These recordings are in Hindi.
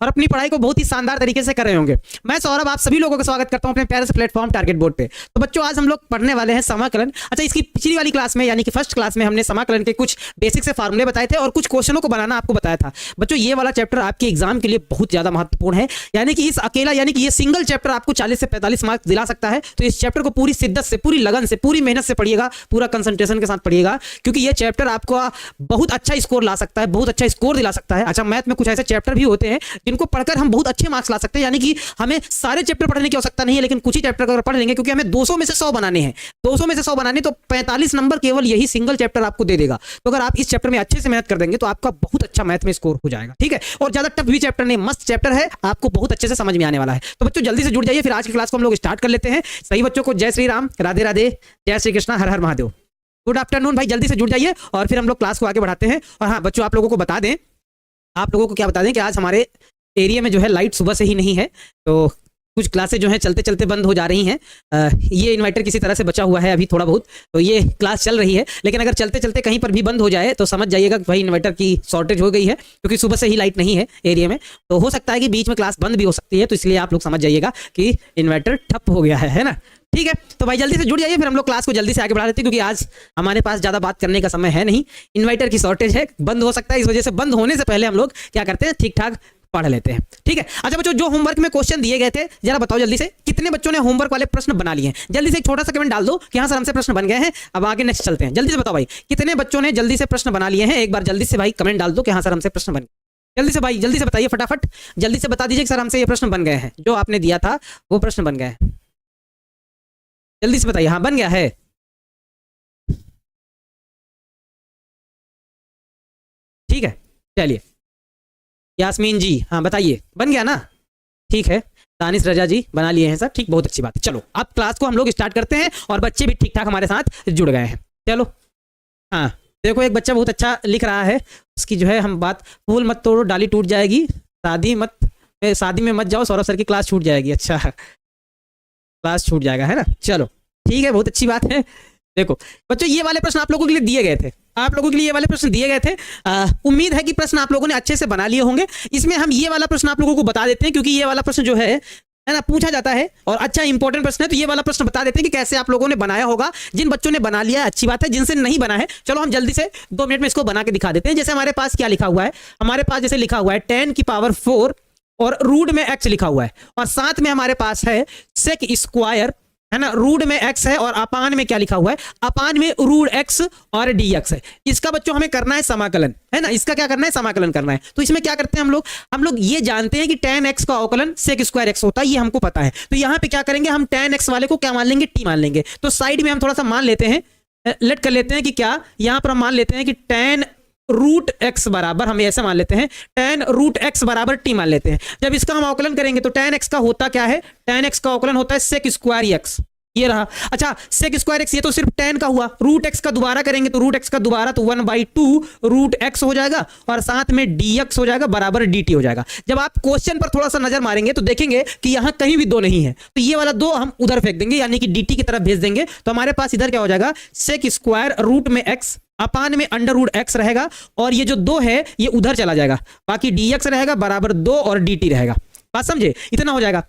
और अपनी पढ़ाई को बहुत ही शानदार तरीके से कर रहे होंगे। मैं सौरभ आप सभी लोगों का स्वागत करता हूं अपने प्यारे से प्लेटफॉर्म टारगेट बोर्ड पे। तो बच्चों आज हम लोग पढ़ने वाले हैं समाकलन। अच्छा, इसकी पिछली वाली क्लास में यानी कि फर्स्ट क्लास में हमने समाकलन के कुछ बेसिक से फार्मूले बताए थे और कुछ क्वेश्चनों को बनाना आपको बताया था। बच्चों ये वाला चैप्टर आपके एग्जाम के लिए बहुत ज्यादा महत्वपूर्ण है, यानी कि ये सिंगल चैप्टर आपको 40 से 45 मार्क्स दिला सकता है। तो इस चैप्टर को पूरी शिद्दत से, पूरी लगन से, पूरी मेहनत से पढ़िएगा, पूरा कंसंट्रेशन के साथ पढ़िएगा, क्योंकि ये चैप्टर आपको बहुत अच्छा स्कोर ला सकता है, बहुत अच्छा स्कोर दिला सकता है। अच्छा, मैथ में कुछ ऐसे चैप्टर भी होते हैं जिनको पढ़कर हम बहुत अच्छे मार्क्स ला सकते हैं, यानी कि हमें सारे चैप्टर पढ़ने की आवश्यकता नहीं है, लेकिन कुछ ही चैप्टर अगर पढ़ लेंगे, क्योंकि हमें 200 में से 100 बनाने हैं, 200 में से 100 बनाने, तो 45 नंबर केवल यही सिंगल चैप्टर आपको दे देगा। तो अगर आप इस चैप्टर में अच्छे से मेहनत कर देंगे तो आपका बहुत अच्छा मैथ में स्कोर हो जाएगा। ठीक है, और ज्यादा टफ भी चैप्टर नहीं, मस्त चैप्टर है, आपको बहुत अच्छे से समझ में आने वाला है। तो बच्चों जल्दी से जुड़ जाइए, फिर आज की क्लास को हम लोग स्टार्ट कर लेते हैं। सही बच्चों को जय श्री राम, राधे राधे, जय श्री कृष्णा, हर हर महादेव। गुड आफ्टरनून भाई, जल्दी से जुड़ जाइए और फिर हम लोग क्लास को आगे बढ़ाते हैं। और हाँ बच्चों, आप लोगों को बता दें, आप लोगों को क्या बता दें कि आज हमारे एरिया में जो है लाइट सुबह से ही नहीं है, तो कुछ क्लासेस जो हैं चलते चलते बंद हो जा रही हैं। ये इन्वर्टर किसी तरह से बचा हुआ है अभी थोड़ा बहुत, तो ये क्लास चल रही है, लेकिन अगर चलते चलते कहीं पर भी बंद हो जाए तो समझ जाइएगा कि भाई इन्वर्टर की शॉर्टेज हो गई है, क्योंकि सुबह से ही लाइट नहीं है एरिया में। तो हो सकता है कि बीच में क्लास बंद भी हो सकती है, तो इसलिए आप लोग समझ जाइएगा कि इन्वर्टर ठप हो गया है ना। ठीक है, तो भाई जल्दी से जुड़ जाइए, फिर हम लोग क्लास को जल्दी से आगे बढ़ा देते हैं, क्योंकि आज हमारे पास ज्यादा बात करने का समय है नहीं। इन्वर्टर की शॉर्टेज है, बंद हो सकता है, इस वजह से बंद होने से पहले हम लोग क्या करते हैं, ठीक ठाक पढ़ लेते हैं। ठीक है, अच्छा बच्चों, जो होमवर्क में क्वेश्चन दिए गए थे जरा बताओ जल्दी से, कितने बच्चों ने होमवर्क वाले प्रश्न बना लिए हैं? जल्दी से एक छोटा सा कमेंट डाल दो कि हाँ सर हमसे प्रश्न बन गए हैं, अब आगे नेक्स्ट चलते हैं। जल्दी से बताओ भाई, कितने बच्चों ने जल्दी से प्रश्न बना लिए हैं? एक बार जल्दी से भाई कमेंट डाल दो कि हाँ सर हमसे प्रश्न बन गए। जल्दी से भाई, जल्दी से बताइए, फटाफट जल्दी से बता दीजिए कि सर हमसे ये प्रश्न बन गए हैं, जो आपने दिया था वो प्रश्न बन गए हैं। जल्दी से बताइए, हाँ बन गया है। ठीक है, चलिए यास्मीन जी, हाँ बताइए, बन गया ना? ठीक है, दानिश रजा जी बना लिए हैं सर, ठीक, बहुत अच्छी बात है। चलो अब क्लास को हम लोग स्टार्ट करते हैं, और बच्चे भी ठीक ठाक हमारे साथ जुड़ गए हैं। चलो हाँ, देखो एक बच्चा बहुत अच्छा लिख रहा है, उसकी जो है हम बात, फूल मत तोड़ो डाली टूट जाएगी, शादी में मत जाओ, सौरभ सर की क्लास छूट जाएगी। अच्छा, क्लास छूट जाएगा है ना, चलो ठीक है, बहुत अच्छी बात है। देखो बच्चों, ये वाले प्रश्न आप लोगों के लिए दिए गए थे, आप लोगों के लिए ये वाले प्रश्न दिए गए थे। उम्मीद है कि प्रश्न आप लोगों ने अच्छे से बना लिए होंगे। इसमें हम ये वाला प्रश्न आप लोगों को बता देते हैं, क्योंकि ये वाला प्रश्न जो है ना पूछा जाता है और अच्छा इंपॉर्टेंट प्रश्न है, तो ये वाला प्रश्न बता देते हैं कि कैसे आप लोगों ने बनाया होगा। जिन बच्चों ने बना लिया है अच्छी बात है, जिनसे नहीं बना है चलो हम जल्दी से 2 मिनट में इसको बना के दिखा देते हैं। जैसे हमारे पास क्या लिखा हुआ है, हमारे पास जैसे लिखा हुआ है 10 की पावर 4 और रूट में x लिखा हुआ है, और साथ में हमारे पास है सेक स्क्वायर है ना, रूट में x है, और अपान में क्या लिखा हुआ है, अपान में रूट x और dx है। इसका बच्चों हमें करना है समाकलन, है ना, इसका क्या करना है, समाकलन करना है। तो इसमें क्या करते हैं हम लोग ये जानते हैं कि tan x का अवकलन sec स्क्वायर x होता है, ये हमको पता है। तो यहाँ पे क्या करेंगे, हम tan x वाले को क्या मान लेंगे, t मान लेंगे। तो साइड में हम थोड़ा सा मान लेते हैं, लेट कर लेते हैं कि क्या, यहाँ पर हम मान लेते हैं कि tan रूट x बराबर, हम ऐसे मान लेते हैं tan रूट x बराबर t मान लेते हैं। जब इसका हम अवकलन करेंगे तो tan x का होता क्या है, tan x का अवकलन होता है sec स्क्वायर x, ये रहा। अच्छा, sec स्क्वायर x ये तो सिर्फ tan का हुआ, रूट x का दोबारा करेंगे तो रूट x का दोबारा तो 1/2 रूट x हो जाएगा, और साथ में dx हो जाएगा बराबर dt हो जाएगा। जब आप क्वेश्चन पर थोड़ा सा नजर मारेंगे तो देखेंगे कि यहां कहीं भी 2 नहीं है, तो ये वाला 2 हम उधर फेंक देंगे, यानी कि dt की तरफ भेज देंगे। तो हमारे पास इधर क्या हो जाएगा, sec स्क्वायर रूट में x अपान में अंडर रूट x रहेगा, और ये जो 2 है ये उधर चला जाएगा, बाकी dx रहेगा बराबर 2 और dt रहेगा। बात समझे, इतना हो जाएगा।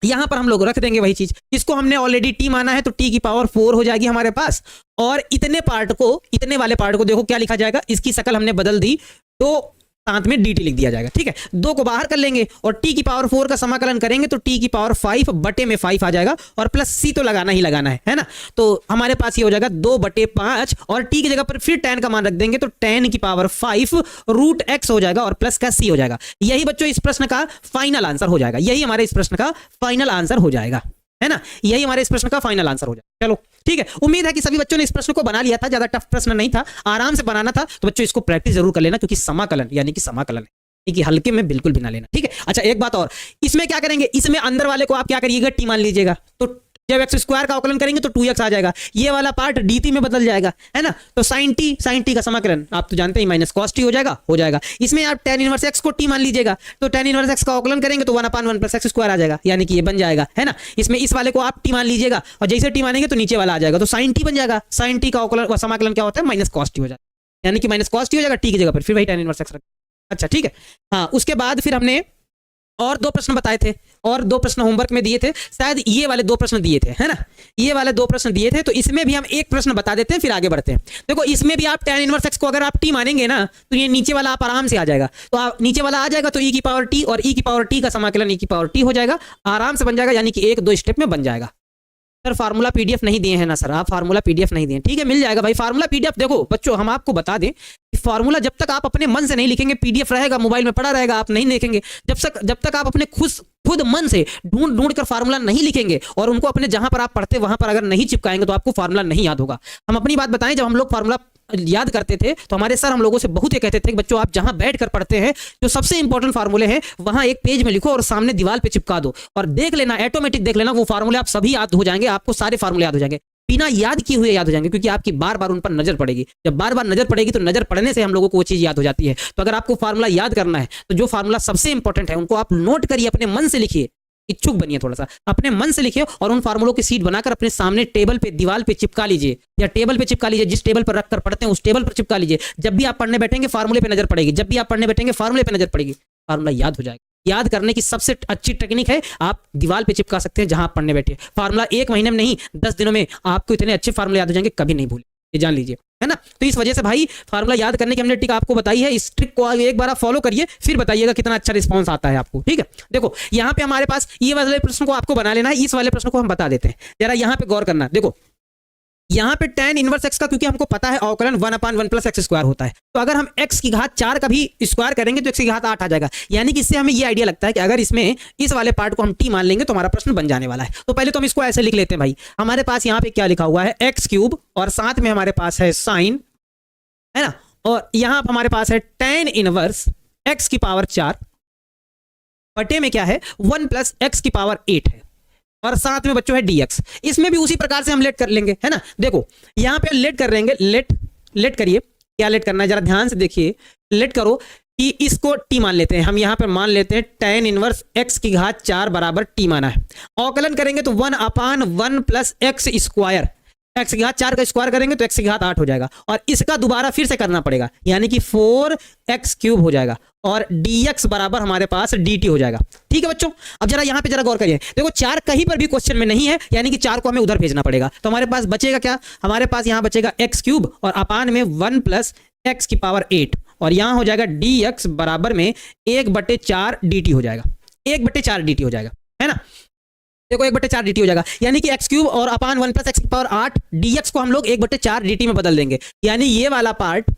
यहां पर हम लोग रख देंगे वही चीज, इसको हमने ऑलरेडी t माना है तो t की पावर 4 हो जाएगी हमारे पास, और इतने वाले पार्ट को देखो क्या लिखा जाएगा, इसकी शक्ल हमने बदल दी, तो साथ में dt लिख दिया जाएगा। ठीक है, 2 को बाहर कर लेंगे और t की पावर 4 का समाकलन करेंगे तो t की पावर 5 बटे में 5 आ जाएगा, और प्लस c तो लगाना ही लगाना है ना। तो हमारे पास ये हो जाएगा 2/5, और t की जगह पर फिर tan का मान रख देंगे तो tan की पावर 5 रूट x हो जाएगा, और प्लस का c हो जाएगा। यही बच्चों इस प्रश्न का फाइनल आंसर हो जाएगा, यही हमारे इस प्रश्न का फाइनल आंसर हो जाएगा, है ना, यही हमारे इस प्रश्न का फाइनल आंसर हो जाएगा। चलो ठीक है, उम्मीद है कि सभी बच्चों ने इस प्रश्न को बना लिया था, ज्यादा टफ प्रश्न नहीं था, आराम से बनाना था। तो बच्चों इसको प्रैक्टिस जरूर कर लेना, क्योंकि समाकलन यानी कि समाकलन है कि हल्के में बिल्कुल भी ना लेना। ठीक है, अच्छा एक बात और, इसमें क्या करेंगे, इसमें अंदर वाले को आप क्या करिएगा, टी मान लीजिएगा, तो जब x स्क्वायर का अवकलन करेंगे तो 2x आ जाएगा, ये वाला पार्ट dt में बदल जाएगा, है ना। तो sin t का समाकलन आप तो जानते हैं माइनस cos t हो जाएगा। इसमें आप tan इनवर्स x को t मान लीजिएगा, तो tan इनवर्स x का अवकलन करेंगे तो 1/1 प्लस x स्क्वायर आ जाएगा, यानी कि ये बन जाएगा, है ना। इसमें इस वाले को आप t मान लीजिएगा, और जैसे t मानेंगे तो नीचे वाला आ जाएगा, तो sin t बन जाएगा। sin t का अवकलन समाकलन क्या होता है, माइनस cos t हो जाएगा, यानी कि माइनस cos t हो जाएगा, t की जगह पर फिर वही tan इनवर्स x। अच्छा ठीक है, हाँ उसके बाद फिर हमने और 2 प्रश्न बताए थे, और 2 प्रश्न होमवर्क में दिए थे, शायद ये वाले 2 प्रश्न दिए थे, है ना, ये वाले 2 प्रश्न दिए थे। तो इसमें भी हम एक प्रश्न बता देते हैं, फिर आगे बढ़ते हैं। देखो इसमें भी आप tan इनवर्स x को अगर आप t मानेंगे ना, तो ये नीचे वाला आप आराम से आ जाएगा। तो आप नीचे वाला आ जाएगा तो e की पावर t, और e की पावर t का समाकलन e की पावर t हो जाएगा, आराम से बन जाएगा, यानी कि 1-2 स्टेप में बन जाएगा। सर फार्मूला पीडीएफ नहीं दिए हैं ना सर, आप फार्मूला पीडीएफ नहीं दिए, ठीक है मिल जाएगा भाई फार्मूला पीडीएफ। देखो बच्चों हम आपको बता दें कि फार्मूला जब तक आप अपने मन से नहीं लिखेंगे, पीडीएफ रहेगा मोबाइल में पड़ा रहेगा, आप नहीं देखेंगे। जब तक आप अपने खुद मन से ढूंढ कर फार्मूला नहीं लिखेंगे और उनको अपने जहां पर आप पढ़ते वहां पर अगर नहीं चिपकाएंगे तो आपको फार्मूला नहीं याद होगा। हम अपनी बात बताएं, जब हम लोग फार्मूला याद करते थे तो हमारे सर हम लोगों से बहुत ये कहते थे कि बच्चों आप जहां बैठ कर पढ़ते हैं, जो सबसे इंपॉर्टेंट फार्मूले हैं वहां एक पेज में लिखो और सामने दीवार पे चिपका दो, और देख लेना ऑटोमेटिक देख लेना वो फार्मूले आप सभी याद हो जाएंगे, आपको सारे फार्मूले याद हो जाएंगे, बिना याद किए हुए याद हो जाएंगे, क्योंकि आपकी बार बार उन पर नजर पड़ेगी। जब बार बार नजर पड़ेगी तो नजर पड़ने से हम लोगों को वो चीज याद हो जाती है। तो अगर आपको फार्मूला याद करना है तो जो फार्मूला सबसे इंपॉर्टेंट है उनको आप नोट करिए, अपने मन से लिखिए, इच्छुक बनिए, थोड़ा सा अपने मन से लिखिए और उन फार्मूलों की सीट बनाकर अपने सामने टेबल पे दीवार पे चिपका लीजिए, या टेबल पे चिपका लीजिए, जिस टेबल पर रखकर पढ़ते हैं उस टेबल पर चिपका लीजिए। जब भी आप पढ़ने बैठेंगे फार्मूले पे नजर पड़ेगी, जब भी आप पढ़ने बैठेंगे फार्मूले पे नजर पड़ेगी, फार्मूला याद हो जाएगा। याद करने की सबसे अच्छी टेक्निक है, आप दीवार पे चिपका सकते हैं जहां आप पढ़ने बैठे। फार्मूला 1 महीने में नहीं 10 दिनों में आपको इतने अच्छे फार्मूले याद हो जाएंगे, कभी नहीं भूले, ये जान लीजिए, है ना। तो इस वजह से भाई फार्मूला याद करने की हमने ट्रिक आपको बताई है, इस ट्रिक को एक बार आप फॉलो करिए, फिर बताइएगा कितना अच्छा रिस्पांस आता है आपको, ठीक है। देखो यहाँ पे हमारे पास ये वाले प्रश्न को आपको बना लेना है, इस वाले प्रश्न को हम बता देते हैं, जरा यहाँ पे गौर करना। देखो यहाँ पे tan इनवर्स x का, क्योंकि हमको पता है अवकलन 1/1 + x² होता है, तो अगर हम x की घात 4 का भी स्क्वायर करेंगे तो x की घात 8 आ जाएगा। यानी कि इससे हमें ये आइडिया लगता है कि अगर इसमें इस वाले पार्ट को हम t मान लेंगे तो हमारा प्रश्न बन जाने वाला है। तो पहले तो हम इसको ऐसे लिख लेते हैं भाई, हमारे पास यहाँ पे क्या लिखा हुआ है x³ और साथ में हमारे पास है साइन, है ना, और यहाँ हमारे पास है tan इनवर्स x की पावर 4 बटे में क्या है 1 + x की पावर 8 है, और साथ में बच्चों है dx। इसमें भी उसी प्रकार से हम लेट कर लेंगे, है ना। देखो यहां पे लेट कर लेंगे, लेट करिए, क्या लेट करना है जरा ध्यान से देखिए, लेट करो कि इसको t मान लेते हैं हम, यहां पे मान लेते हैं tan इनवर्स x की घात 4 बराबर t माना है। अवकलन करेंगे तो 1/1 + x², x की घात 4 का स्क्वायर करेंगे तो x की घात 8 हो जाएगा, और इसका दोबारा फिर से करना पड़ेगा, यानी कि 4x³ हो जाएगा, और dx बराबर हमारे पास dt हो जाएगा। ठीक है बच्चों, अब जरा यहाँ पे जरा गौर करिए, देखो 4 कहीं पर भी क्वेश्चन में नहीं है, यानी कि 4 को हमें उधर भेजना पड़ेगा। तो हमारे पास बचेगा क्या, हमारे पास यहाँ बचेगा x³ और अपान में 1 + x की पावर 8, और यहाँ हो जाएगा dx बराबर में 1/4 dt हो जाएगा, 1/4 dt हो जाएगा, है ना। देखो 1/4 dt हो जाएगा, यानी कि x³ और अपान 1 + x की पावर 8 dx को हम लोग 1/4 dt में बदल देंगे, यानी ये वाला पार्ट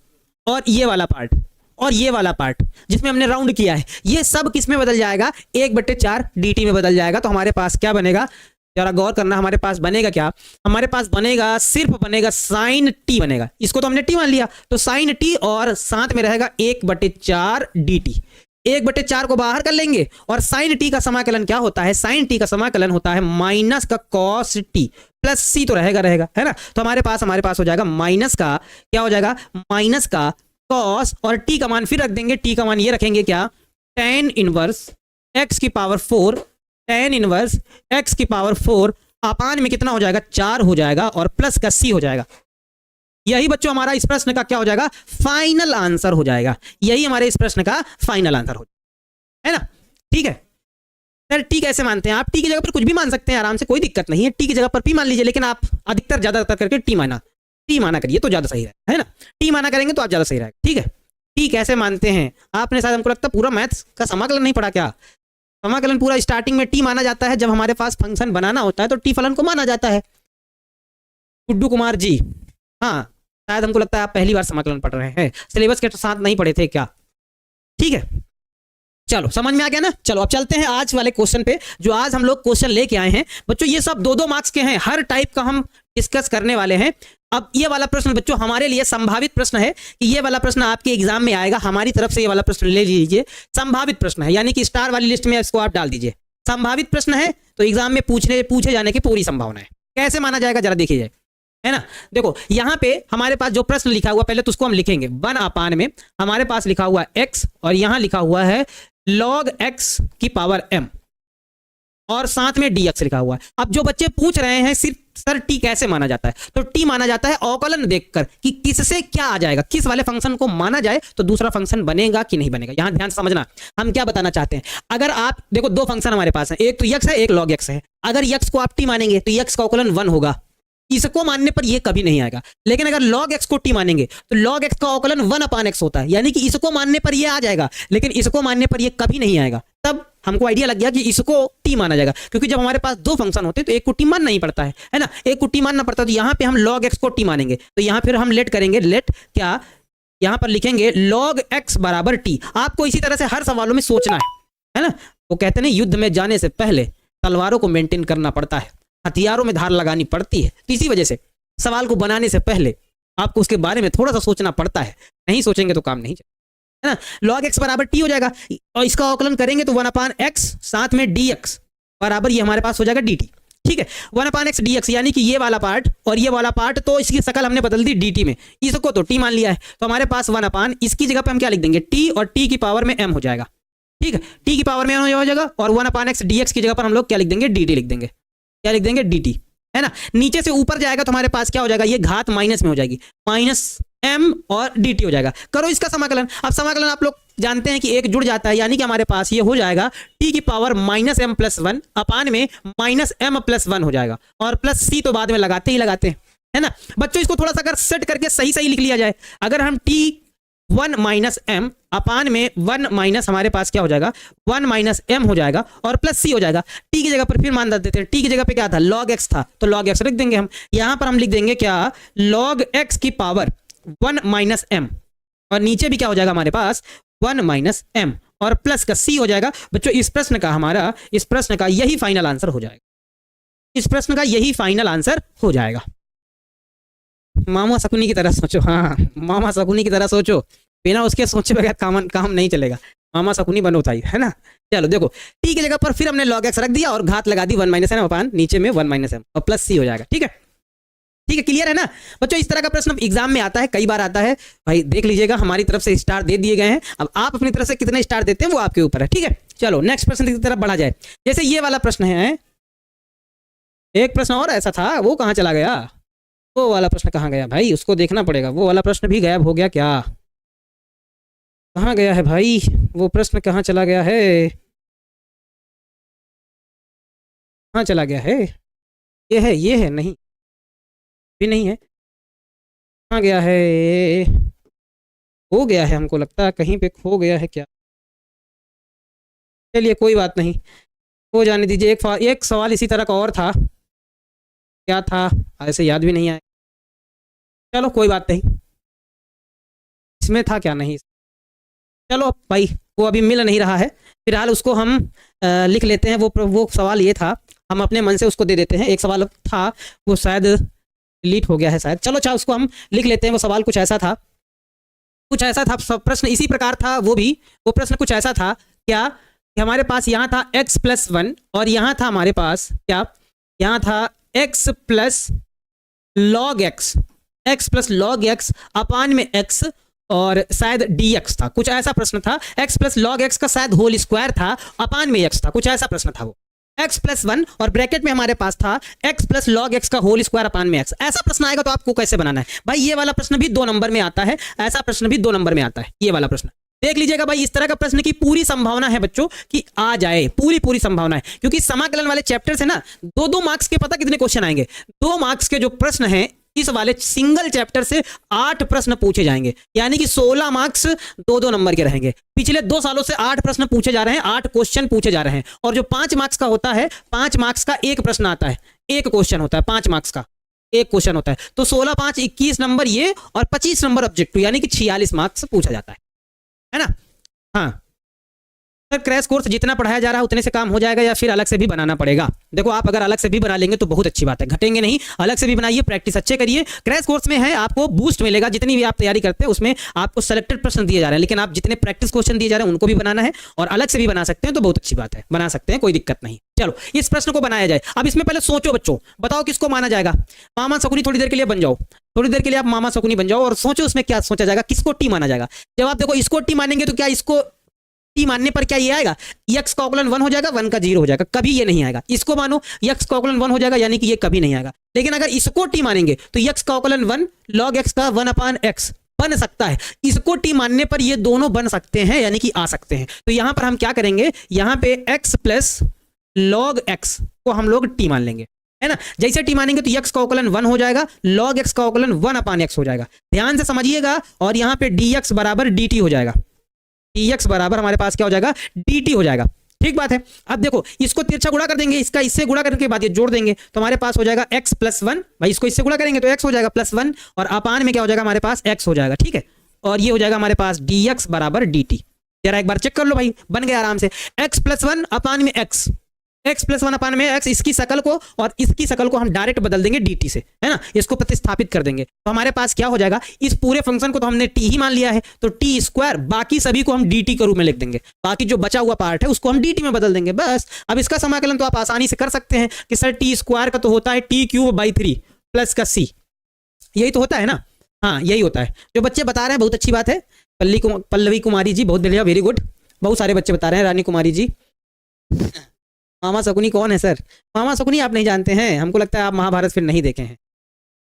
और ये वाला पार्ट और ये वाला पार्ट जिसमें हमने राउंड किया है, ये सब किस में बदल जाएगा, 1/4 dt में बदल जाएगा। तो हमारे पास क्या बनेगा, जरा गौर करना, हमारे पास बनेगा क्या, हमारे पास बनेगा सिर्फ बनेगा sin t बनेगा, इसको तो हमने t मान लिया, तो sin t और साथ में रहेगा 1/4 dt, 1/4 को बाहर कर लेंगे, और sin t का समाकलन क्या होता है, sin t का समाकलन होता है माइनस का cos t प्लस c तो रहेगा, है ना। तो हमारे पास हो जाएगा माइनस का, क्या हो जाएगा, माइनस का cos, और t का मान फिर रख देंगे, t का मान ये रखेंगे क्या, tan इनवर्स x की पावर 4, tan इनवर्स x की पावर 4 अपान में कितना हो जाएगा, 4 हो जाएगा, और प्लस का c हो जाएगा। यही बच्चों हमारा इस प्रश्न का क्या हो जाएगा, फाइनल आंसर हो जाएगा, यही हमारे इस प्रश्न का फाइनल आंसर हो जाएगा, है ना। ठीक है सर, टी कैसे मानते हैं आप, टी की जगह पर कुछ भी मान सकते हैं आराम से, कोई दिक्कत नहीं है, टी की जगह पर पी मान लीजिए, लेकिन आप अधिकतर ज्यादातर करके टी माना करिए तो ज्यादा सही है ना, टी माना करेंगे तो आप ज्यादा सही रहेगा। ठीक है, टी कैसे मानते हैं, आपने शायद हमको लगता पूरा मैथ्स का समाकलन नहीं पढ़ा क्या, समाकलन पूरा स्टार्टिंग में टी माना जाता है, जब हमारे पास फंक्शन बनाना होता है तो टी फलन को माना जाता है। गुड्डू कुमार जी, हाँ शायद हमको लगता है आप पहली बार समाकलन पढ़ रहे हैं, सिलेबस के साथ नहीं पढ़े थे क्या। ठीक है, चलो समझ में आ गया ना। चलो अब चलते हैं आज वाले क्वेश्चन पे, जो आज हम लोग क्वेश्चन लेके आए हैं बच्चों, ये सब 2-2 मार्क्स के हैं, हर टाइप का हम डिस्कस करने वाले हैं। अब ये वाला प्रश्न बच्चों हमारे लिए संभावित प्रश्न है कि ये वाला प्रश्न आपके एग्जाम में आएगा, हमारी तरफ से ये वाला प्रश्न ले लीजिए, संभावित प्रश्न है, यानी कि स्टार वाली लिस्ट में इसको आप डाल दीजिए, संभावित प्रश्न है, तो एग्जाम में पूछे जाने की पूरी संभावना है। कैसे माना जाएगा जरा देखिए जाए, है ना। देखो यहाँ पे हमारे पास जो प्रश्न लिखा हुआ, पहले तो उसको हम लिखेंगे, 1 अपान में हमारे पास लिखा हुआ x, और यहाँ लिखा हुआ है log x की पावर m, और साथ में dx लिखा हुआ है। अब जो बच्चे पूछ रहे हैं सर टी कैसे माना जाता है? तो टी माना जाता है अवकलन देखकर कि किससे क्या आ जाएगा, किस वाले फंक्शन को माना जाए तो दूसरा फंक्शन बनेगा कि नहीं बनेगा। यहां ध्यान समझना, हम क्या बताना चाहते हैं। अगर आप देखो दो फंक्शन हमारे पास है, एक तो यक्स है एक लॉग एक्स है। अगर यक्स को आप टी मानेंगे तो यक्स का अवकलन 1 होगा, इसको मानने पर ये कभी नहीं आएगा। लेकिन अगर log x को t मानेंगे तो log x का अवकलन 1/x होता है, यानी कि इसको मानने पर ये आ जाएगा लेकिन इसको मानने पर ये कभी नहीं आएगा। तब हमको आइडिया लग गया कि इसको t माना जाएगा, क्योंकि जब हमारे पास दो फंक्शन होते हैं तो एक को t मानना ही पड़ता है ना, एक को t मानना पड़ता है। तो यहाँ पे हम log x को t मानेंगे तो यहाँ फिर हम लेट करेंगे, लेट क्या यहाँ पर लिखेंगे log x बराबर t। आपको इसी तरह से हर सवालों में सोचना है ना। वो कहते हैं युद्ध में जाने से पहले तलवारों को मेंटेन करना पड़ता है, हथियारों में धार लगानी पड़ती है। तो इसी वजह से सवाल को बनाने से पहले आपको उसके बारे में थोड़ा सा सोचना पड़ता है, नहीं सोचेंगे तो काम नहीं चलेगा, है ना। log x बराबर t हो जाएगा और इसका अवकलन करेंगे तो 1/x साथ में dx बराबर ये हमारे पास हो जाएगा dt। ठीक है, 1/x dx यानी कि ये वाला पार्ट और ये वाला पार्ट, तो इसकी शकल हमने बदल दी dt में, इसको तो t मान लिया है तो हमारे पास 1/ इसकी जगह पे हम क्या लिख देंगे t, और t की पावर में m हो जाएगा। ठीक है, t की पावर में m हो जाएगा और 1/x dx की जगह पर हम लोग क्या लिख देंगे, dt लिख देंगे। क्या लिख देंगे, dt, है ना। नीचे से ऊपर जाएगा तो हमारे पास क्या हो जाएगा, ये घात माइनस में हो जाएगी, -m और dt हो जाएगा। करो इसका समाकलन। अब समाकलन आप लोग जानते हैं कि एक जुड़ जाता है, यानी कि हमारे पास ये हो जाएगा t की पावर -m+1 अपान में -m+1 हो जाएगा, और प्लस c तो बाद में लगाते ही लगाते हैं, है ना। बच्चों इसको थोड़ा सा अगर सेट करके सही सही लिख लिया जाए, अगर हम t 1 - m अपान में 1 - हमारे पास क्या हो जाएगा, 1 - m हो जाएगा और प्लस c हो जाएगा। t की जगह पर फिर मान देते हैं, t की जगह पे क्या था, log x था, तो log x लिख देंगे हम। यहां पर हम लिख देंगे क्या, log x की पावर 1 - m, और नीचे भी क्या हो जाएगा हमारे पास 1 - m और प्लस का c हो जाएगा। बच्चों इस प्रश्न का हमारा, इस प्रश्न का यही फाइनल आंसर हो जाएगा, इस प्रश्न का यही फाइनल आंसर हो जाएगा। मामा शकुनी की तरह सोचो, हाँ मामा शकुनी की तरह सोचो, बिना उसके सोचे बगैर काम नहीं चलेगा। मामा शकुनी बनो था, है ना। चलो देखो t की जगह पर फिर हमने log x रख दिया और घात लगा दी 1 - m अपान नीचे में 1 - m और प्लस c हो जाएगा। ठीक है, ठीक है, क्लियर है ना बच्चों। इस तरह का प्रश्न एग्जाम में आता है, कई बार आता है भाई, देख लीजिएगा। हमारी तरफ से स्टार दे दिए गए हैं, अब आप अपनी तरफ से कितने स्टार देते हैं वो आपके ऊपर है। ठीक है, चलो नेक्स्ट प्रश्न की तरफ बढ़ा जाए। जैसे ये वाला प्रश्न है, एक प्रश्न और ऐसा था, वो कहाँ चला गया, वो वाला प्रश्न कहाँ गया भाई, उसको देखना पड़ेगा। वो वाला प्रश्न भी गायब हो गया क्या, कहाँ गया है भाई वो प्रश्न, कहाँ चला गया है, कहाँ चला गया है, ये है नहीं, भी नहीं है, कहाँ गया है, हो गया है, हमको लगता है कहीं पे खो गया है क्या। चलिए कोई बात नहीं, हो जाने दीजिए। एक सवाल इसी तरह का और था, क्या था ऐसे याद भी नहीं आया, चलो कोई बात नहीं, इसमें था क्या नहीं, चलो भाई वो अभी मिल नहीं रहा है, फिलहाल उसको हम लिख लेते हैं। वो सवाल ये था, हम अपने मन से उसको दे देते हैं। एक सवाल था वो शायद डिलीट हो गया है शायद, चलो अच्छा उसको हम लिख लेते हैं। वो सवाल कुछ ऐसा था, प्रश्न इसी प्रकार था वो प्रश्न कुछ ऐसा था क्या कि हमारे पास यहाँ था x+1 और यहाँ था हमारे पास क्या, यहाँ था x प्लस log x अपान में x और शायद dx था, कुछ ऐसा प्रश्न था। x प्लस log x का शायद होल स्क्वायर था, अपान में x था, कुछ ऐसा प्रश्न था वो। x+1 और ब्रैकेट में हमारे पास था x प्लस log x का होल स्क्वायर अपान में x। ऐसा प्रश्न आएगा तो आपको कैसे बनाना है भाई, ये वाला प्रश्न भी 2 नंबर में आता है, ऐसा प्रश्न भी 2 नंबर में आता है। ये वाला प्रश्न देख लीजिएगा भाई, इस तरह का प्रश्न की पूरी संभावना है बच्चों कि आ जाए, पूरी संभावना है, क्योंकि समाकलन वाले चैप्टर से ना 2-2 मार्क्स के पता कितने क्वेश्चन आएंगे। 2 मार्क्स के जो प्रश्न हैं इस वाले सिंगल चैप्टर से 8 प्रश्न पूछे जाएंगे, यानी कि 16 मार्क्स 2-2 नंबर के रहेंगे। पिछले 2 सालों से 8 प्रश्न पूछे जा रहे हैं, 8 क्वेश्चन पूछे जा रहे हैं। और जो 5 मार्क्स का होता है, 5 मार्क्स का एक प्रश्न आता है, एक क्वेश्चन होता है, 5 मार्क्स का एक क्वेश्चन होता है। तो 16 5 21 नंबर ये और 25 नंबर ऑब्जेक्टिव, यानी कि 46 मार्क्स पूछा जाता है ना। हाँ सर, क्रैश कोर्स जितना पढ़ाया जा रहा है उतने से काम हो जाएगा या फिर अलग से भी बनाना पड़ेगा? देखो आप अगर अलग से भी बना लेंगे तो बहुत अच्छी बात है, घटेंगे नहीं, अलग से भी बनाइए, प्रैक्टिस अच्छे करिए। क्रैश कोर्स में है आपको बूस्ट मिलेगा, जितनी भी आप तैयारी करते हैं उसमें आपको सेलेक्टेड प्रश्न दिए जा रहे हैं, लेकिन आप जितने प्रैक्टिस क्वेश्चन दिए जा रहे हैं उनको भी बनाना है और अलग से भी बना सकते हैं तो बहुत अच्छी बात है, बना सकते हैं, कोई दिक्कत नहीं। चलो इस प्रश्न को बनाया जाए। अब इसमें पहले सोचो बच्चों, बताओ किसको माना जाएगा। मामा शकुनी थोड़ी देर के लिए बन जाओ, थोड़ी देर के लिए आप मामा शकुनी बन जाओ और सोचो उसमें क्या सोचा जाएगा, किसको टी माना जाएगा। जब आप देखो इसको टी मानेंगे तो क्या इसको टी मानने पर क्या ये आएगा, यक्स का औकलन 1 हो जाएगा, 1 का 0 हो जाएगा, कभी ये नहीं आएगा। इसको मानो यक्स का औकलन 1 हो जाएगा, यानी कि ये कभी नहीं आएगा। लेकिन अगर इसको टी मानेंगे तो यक्स का औकलन 1 log x का 1/x बन सकता है। इसको टी मानने पर ये दोनों बन सकते हैं, यानी कि आ सकते हैं। तो यहां पर हम क्या करेंगे, यहां पे x प्लस log x को हम लोग टी मान लेंगे, है ना। जैसे टी मानेंगे तो x का औकलन 1 हो जाएगा, log x का औकलन 1/x हो जाएगा। ध्यान से समझिएगा। और यहां पे dx बराबर dt हो जाएगा, dx बराबर हमारे पास क्या हो जाएगा, dt हो जाएगा। ठीक बात है। अब देखो इसको तिरछा गुणा कर देंगे, इसका इससे गुणा करने के बाद ये जोड़ देंगे तो हमारे पास हो जाएगा x प्लस 1, भाई इसको इससे गुणा करेंगे तो x हो जाएगा प्लस 1 और अपान में क्या हो जाएगा हमारे पास x हो जाएगा। ठीक है, और ये हो जाएगा हमारे पास dx बराबर dt। जरा एक बार चेक कर लो भाई, बन गया आराम से। x प्लस 1 अपान में x, x प्लस 1 अपान में x, इसकी शकल को और इसकी शकल को हम डायरेक्ट बदल देंगे dt से, है ना। इसको प्रतिस्थापित कर देंगे तो हमारे पास क्या हो जाएगा, इस पूरे फंक्शन को तो हमने t ही मान लिया है, तो t स्क्वायर, बाकी सभी को हम dt के रूप में लिख देंगे, बाकी जो बचा हुआ पार्ट है उसको हम dt में बदल देंगे बस। अब इसका समाकलन तो आप आसानी से कर सकते हैं कि सर t स्क्वायर का तो होता है t³/3 प्लस का c, यही तो होता है ना। हाँ यही होता है। जो बच्चे बता रहे हैं बहुत अच्छी बात है, पल्लवी कुमारी जी बहुत बढ़िया, वेरी गुड। बहुत सारे बच्चे बता रहे हैं, रानी कुमारी जी। मामा शकुनी कौन है सर? मामा शकुनी आप नहीं जानते हैं, हमको लगता है आप महाभारत फिर नहीं देखे हैं।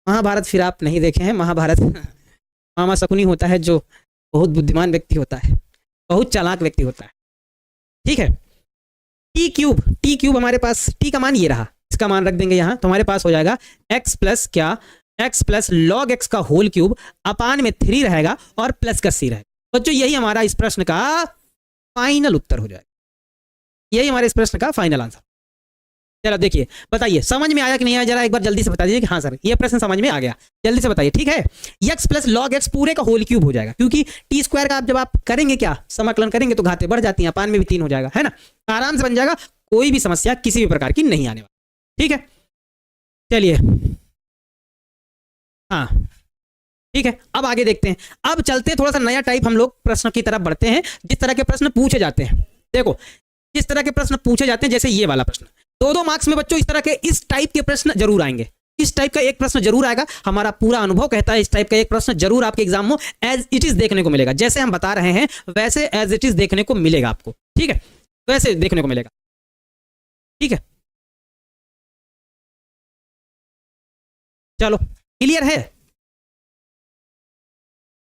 महाभारत फिर आप नहीं देखे हैं महाभारत। मामा शकुनी होता है जो बहुत बुद्धिमान व्यक्ति होता है, बहुत चालाक व्यक्ति होता है। ठीक है, टी क्यूब हमारे पास, टी का मान ये रहा, इसका मान रख देंगे यहाँ, तो हमारे पास हो जाएगा x प्लस क्या, x प्लस log x का होल क्यूब अपान में 3 रहेगा और प्लस का c रहेगा। बच्चों यही हमारा इस प्रश्न का फाइनल उत्तर हो जाएगा, यही हमारे इस प्रश्न का फाइनल आंसर। चलो देखिए, बताइए समझ में आया कि नहीं आया, जरा एक बार जल्दी से बता दीजिए कि हाँ सर ये प्रश्न समझ में आ गया, जल्दी से बताइए। ठीक है, x प्लस log x पूरे का होल क्यूब हो जाएगा, क्योंकि टी स्क्वायर का आप जब आप करेंगे क्या, समाकलन करेंगे तो घातें बढ़ जाती हैं, अपान में भी 3 हो जाएगा, है ना, आराम से बन जाएगा, कोई भी समस्या किसी भी प्रकार की नहीं आने वाली। ठीक है, चलिए हाँ ठीक है, अब आगे देखते हैं। अब चलते हैं थोड़ा सा नया टाइप हम लोग प्रश्न की तरफ बढ़ते हैं, जिस तरह के प्रश्न पूछे जाते हैं। देखो जिस तरह के प्रश्न पूछे जाते हैं, जैसे ये वाला प्रश्न, 2-2 मार्क्स में बच्चों इस तरह के, इस टाइप के प्रश्न जरूर आएंगे, इस टाइप का एक प्रश्न जरूर आएगा। हमारा पूरा अनुभव कहता है इस टाइप का एक प्रश्न जरूर आपके एग्जाम में एज इट इज देखने को मिलेगा, जैसे हम बता रहे हैं वैसे एज इट इज देखने को मिलेगा आपको। ठीक है, वैसे देखने को मिलेगा। ठीक है, चलो क्लियर है,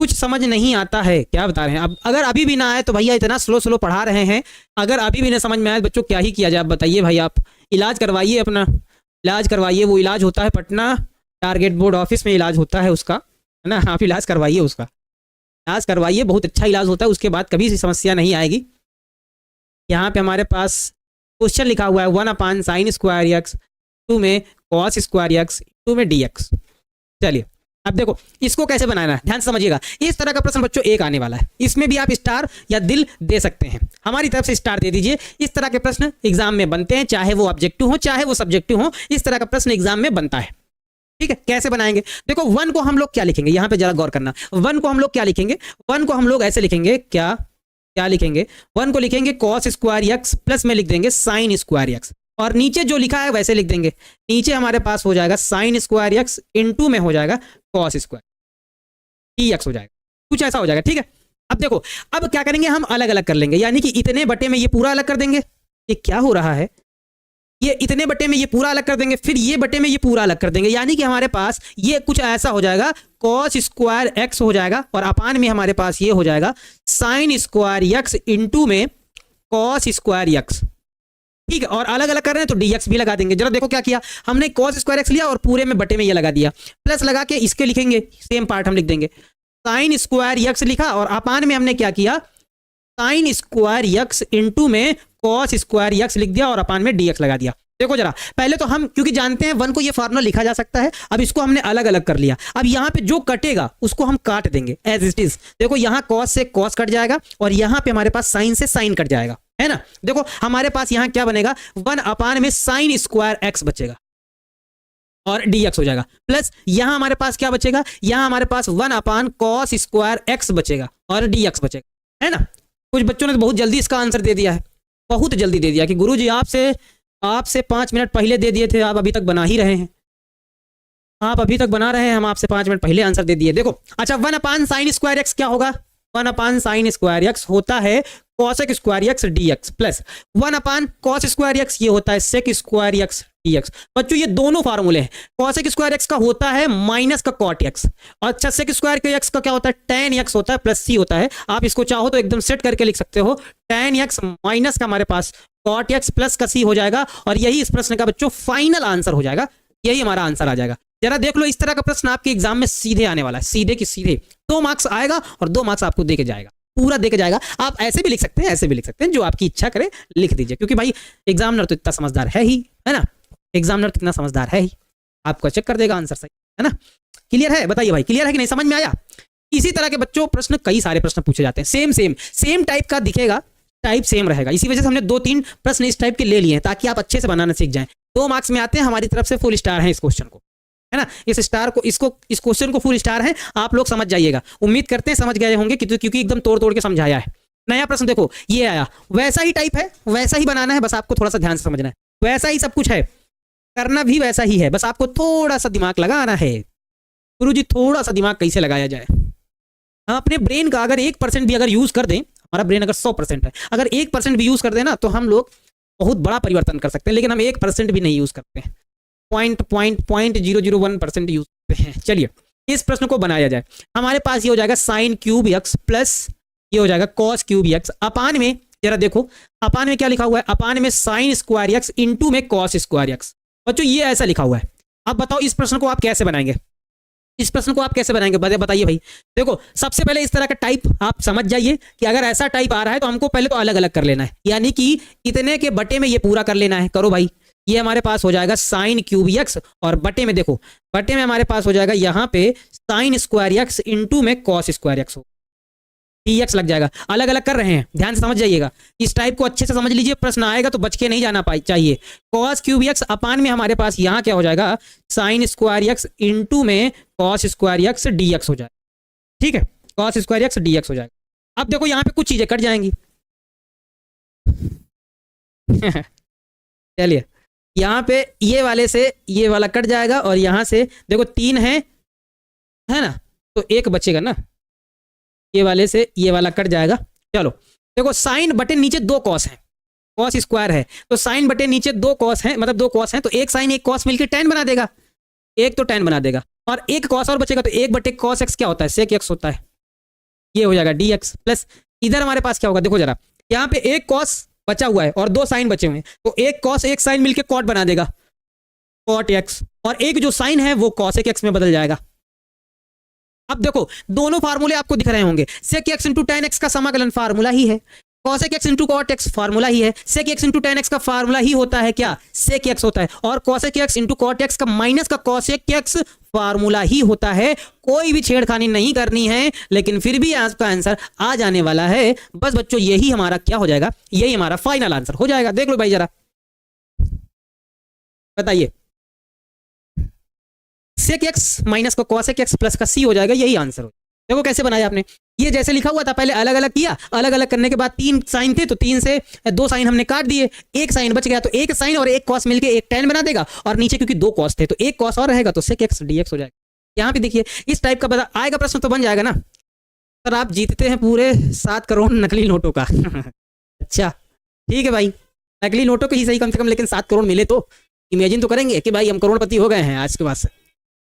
कुछ समझ नहीं आता है क्या बता रहे हैं। अब अगर अभी भी ना आए तो भैया इतना स्लो स्लो पढ़ा रहे हैं, अगर अभी भी ना समझ में आए बच्चों क्या ही किया जाए, आप बताइए भाई। आप इलाज करवाइए, अपना इलाज करवाइए, वो इलाज होता है पटना टारगेट बोर्ड ऑफिस में इलाज होता है उसका, है ना, आप इलाज करवाइए, उसका इलाज करवाइए, बहुत अच्छा इलाज होता है, उसके बाद कभी समस्या नहीं आएगी। यहाँ पे हमारे पास क्वेश्चन लिखा हुआ है 1/sin² x, 2 में cos² x, 2 में dx। चलिए अब देखो इसको कैसे बनाना है, ध्यान समझिएगा। इस तरह का प्रश्न बच्चों एक आने वाला है, इसमें भी आप स्टार या दिल दे सकते हैं, हमारी तरफ से स्टार दे दीजिए। इस तरह के प्रश्न एग्जाम में बनते हैं, चाहे वो ऑब्जेक्टिव हो चाहे वो सब्जेक्टिव हो, इस तरह का प्रश्न एग्जाम में बनता है। ठीक है, कैसे बनाएंगे, देखो 1 को हम लोग क्या लिखेंगे, यहाँ पे जरा गौर करना। 1 को हम लोग क्या लिखेंगे, 1 को हम लोग ऐसे लिखेंगे, क्या क्या लिखेंगे, 1 को लिखेंगे cos² x प्लस में लिख देंगे sin² x, और नीचे जो लिखा है वैसे लिख देंगे। नीचे हमारे पास हो जाएगा sin² x इनटू में हो जाएगा cos² dx हो जाएगा, कुछ ऐसा हो जाएगा। ठीक है, अब देखो अब क्या करेंगे, हम अलग अलग कर लेंगे, यानी कि इतने बटे में ये पूरा अलग कर देंगे। ये क्या हो रहा है, ये इतने बटे में ये पूरा अलग कर देंगे, फिर ये बटे में ये पूरा अलग कर देंगे, यानी कि हमारे पास ये कुछ ऐसा हो जाएगा, cos² x हो जाएगा और अपान में हमारे पास ये हो जाएगा sin² x इनटू में cos² x। ठीक है, और अलग अलग कर रहे हैं तो dx भी लगा देंगे। जरा देखो क्या किया हमने, cos² x लिया और पूरे में बटे में ये लगा दिया, प्लस लगा के इसके लिखेंगे, सेम पार्ट हम लिख देंगे, sin² x लिखा और अपान में हमने क्या किया, sin² x इनटू में cos² x लिख दिया और अपान में dx लगा दिया। देखो जरा पहले तो हम क्योंकि जानते हैं 1 को ये फार्मूला लिखा जा सकता है, अब इसको हमने अलग अलग कर लिया। अब यहाँ पे जो कटेगा उसको हम काट देंगे एज इट इज। देखो यहाँ cos से cos कट जाएगा और यहाँ पे हमारे पास sin से sin कट जाएगा, है ना। देखो हमारे पास यहाँ क्या बनेगा, 1 अपान में sin² x बचेगा और dx हो जाएगा, प्लस यहाँ हमारे पास क्या बचेगा, यहाँ हमारे पास 1 अपान cos² x बचेगा और dx बचेगा, है ना। कुछ बच्चों ने तो बहुत जल्दी इसका आंसर दे दिया है, बहुत जल्दी दे दिया कि गुरुजी आपसे 5 मिनट पहले दे दिए थे, आप अभी तक बना ही रहे हैं, आप अभी तक बना रहे हैं, हम आपसे 5 मिनट पहले आंसर दे दिए। देखो अच्छा 1 अपान sin² x क्या होगा, 1/sin² x होता है cos² x dx plus 1/cos² x ये होता है sec² x dx। बच्चों ये दोनों फार्मूले हैं। cos² x का होता है माइनस का cot x, और अच्छा sec² x का क्या होता है tan x होता है प्लस c होता है। आप इसको चाहो तो एकदम सेट करके लिख सकते हो, tan x माइनस का हमारे पास cot x प्लस का c हो जाएगा, और यही इस प्रश्न का बच्चों फाइनल आंसर हो जाएगा। यही हमारा आंसर आ जाएगा। जरा देख लो, इस तरह का प्रश्न आपके एग्जाम में सीधे आने वाला है, सीधे की सीधे 2 मार्क्स आएगा और 2 मार्क्स आपको दे के जाएगा, पूरा दे के जाएगा। आप ऐसे भी लिख सकते हैं, ऐसे भी लिख सकते हैं, जो आपकी इच्छा करे लिख दीजिए, क्योंकि भाई एग्जामिनर तो इतना समझदार है ही, है ना। एग्जामिनर कितना समझदार है ही, आपको चेक कर देगा आंसर सही, है ना। क्लियर है? बताइए भाई, क्लियर है कि नहीं, समझ में आया? इसी तरह के बच्चों प्रश्न, कई सारे प्रश्न पूछे जाते हैं, सेम टाइप का दिखेगा, टाइप सेम रहेगा। इसी वजह से हमने 2-3 प्रश्न इस टाइप के ले लिए हैं, ताकि आप अच्छे से बनाना सीख जाएं। 2 मार्क्स में आते हैं, हमारी तरफ से फुल स्टार है इस क्वेश्चन को, है ना। इस स्टार को, इसको, इस क्वेश्चन को फुल स्टार है, आप लोग समझ जाइएगा। उम्मीद करते हैं समझ गए होंगे, क्योंकि एकदम तोड़ तोड़ के समझाया है। नया प्रश्न देखो, ये आया, वैसा ही टाइप है, वैसा ही बनाना है, बस आपको थोड़ा सा ध्यान से समझना है। वैसा ही सब कुछ है, करना भी वैसा ही है, बस आपको थोड़ा सा दिमाग लगाना है। गुरुजी थोड़ा सा दिमाग कैसे लगाया जाए? हम अपने ब्रेन का अगर 1% भी अगर यूज कर दें, हमारा ब्रेन अगर 100% है, अगर 1% भी यूज कर देना, तो हम लोग बहुत बड़ा परिवर्तन कर सकते हैं। लेकिन हम 1% भी नहीं यूज करते हैं, 0.001% यूज करते हैं। चलिए इस प्रश्न को बनाया जाए। हमारे पास ये हो जाएगा sin³ x प्लस ये हो जाएगा cos³ x अपान में, जरा देखो अपान में क्या लिखा हुआ है, अपान में sin² x इंटू में cos² x। बच्चों ये ऐसा लिखा हुआ है। अब बताओ इस प्रश्न को आप कैसे बनाएंगे, इस प्रश्न को आप कैसे बनाएंगे, बताइए भाई। देखो सबसे पहले इस तरह का टाइप आप समझ जाइए कि अगर ऐसा टाइप आ रहा है तो हमको पहले तो अलग अलग कर लेना है, यानी कि इतने के बटे में ये पूरा कर लेना है। करो भाई, ये हमारे पास हो जाएगा sin³ x, और बटे में देखो, बटे में हमारे पास हो जाएगा यहाँ पे sin² x इंटू में cos² x हो, dx लग जाएगा। अलग अलग कर रहे हैं, ध्यान से समझ जाइएगा। इस टाइप को अच्छे से समझ लीजिए, प्रश्न आएगा तो बच के नहीं जाना चाहिए। cos³ x अपान में हमारे पास यहाँ क्या हो जाएगा, sin² x इंटू में cos² x dx हो जाएगा। ठीक है, cos² x dx हो जाएगा। अब देखो यहाँ पे कुछ चीजें कट जाएंगी चलिए यहाँ पे ये वाले से ये वाला कट जाएगा, और यहाँ से देखो 3 है ना, तो 1 बचेगा ना, ये वाले से ये वाला कट जाएगा। चलो देखो साइन बटे नीचे 2 कॉस है, कॉस स्क्वायर है, तो साइन बटे नीचे 2 कॉस है, मतलब 2 कॉस है, तो एक साइन एक कॉस मिलकर tan बना देगा, एक तो tan बना देगा, और एक कॉस और बचेगा, तो 1 बटे cos x क्या होता है, sec x होता है। ये हो जाएगा dx प्लस इधर हमारे पास क्या होगा, देखो जरा यहाँ पे एक cos बचा हुआ है और 2 साइन बचे हुए हैं, तो एक cos एक साइन मिलकर cot बना देगा, cot x, और एक जो साइन है वो cosec x में बदल जाएगा। अब देखो दोनों फार्मूले आपको दिख रहे होंगे, sec x into tan x का समाकलन फार्मूला ही है, cosec x into cot x formula ही है, sec x into tan x का फार्मूला ही होता है क्या, sec x होता है, और cosec x into cot x का माइनस का cosec x फार्मूला ही होता है। कोई भी छेड़खानी नहीं करनी है, लेकिन फिर भी आपका आंसर आ जाने वाला है। बस बच्चों यही हमारा क्या हो जाएगा, यही हमारा फाइनल आंसर हो जाएगा। देख लो भाई जरा बताइए, sec x माइनस का cosec x प्लस का c हो जाएगा, यही आंसर हो। देखो कैसे बनाया आपने, ये जैसे लिखा हुआ था पहले अलग अलग किया, अलग अलग करने के बाद 3 साइन थे, तो 3 से 2 साइन हमने काट दिए, एक साइन बच गया, तो एक साइन और एक कॉस मिलके एक tan बना देगा, और नीचे क्योंकि 2 कॉस थे तो एक कॉस और रहेगा, तो sec x dx हो जाएगा। यहाँ पे देखिए इस टाइप का आएगा प्रश्न तो बन जाएगा ना सर, आप जीतते हैं पूरे 7 करोड़ नकली नोटों का अच्छा ठीक है भाई, नकली नोटों के ही सही कम से कम, लेकिन 7 करोड़ मिले तो इमेजिन तो करेंगे कि भाई हम करोड़पति हो गए हैं आज के बाद से,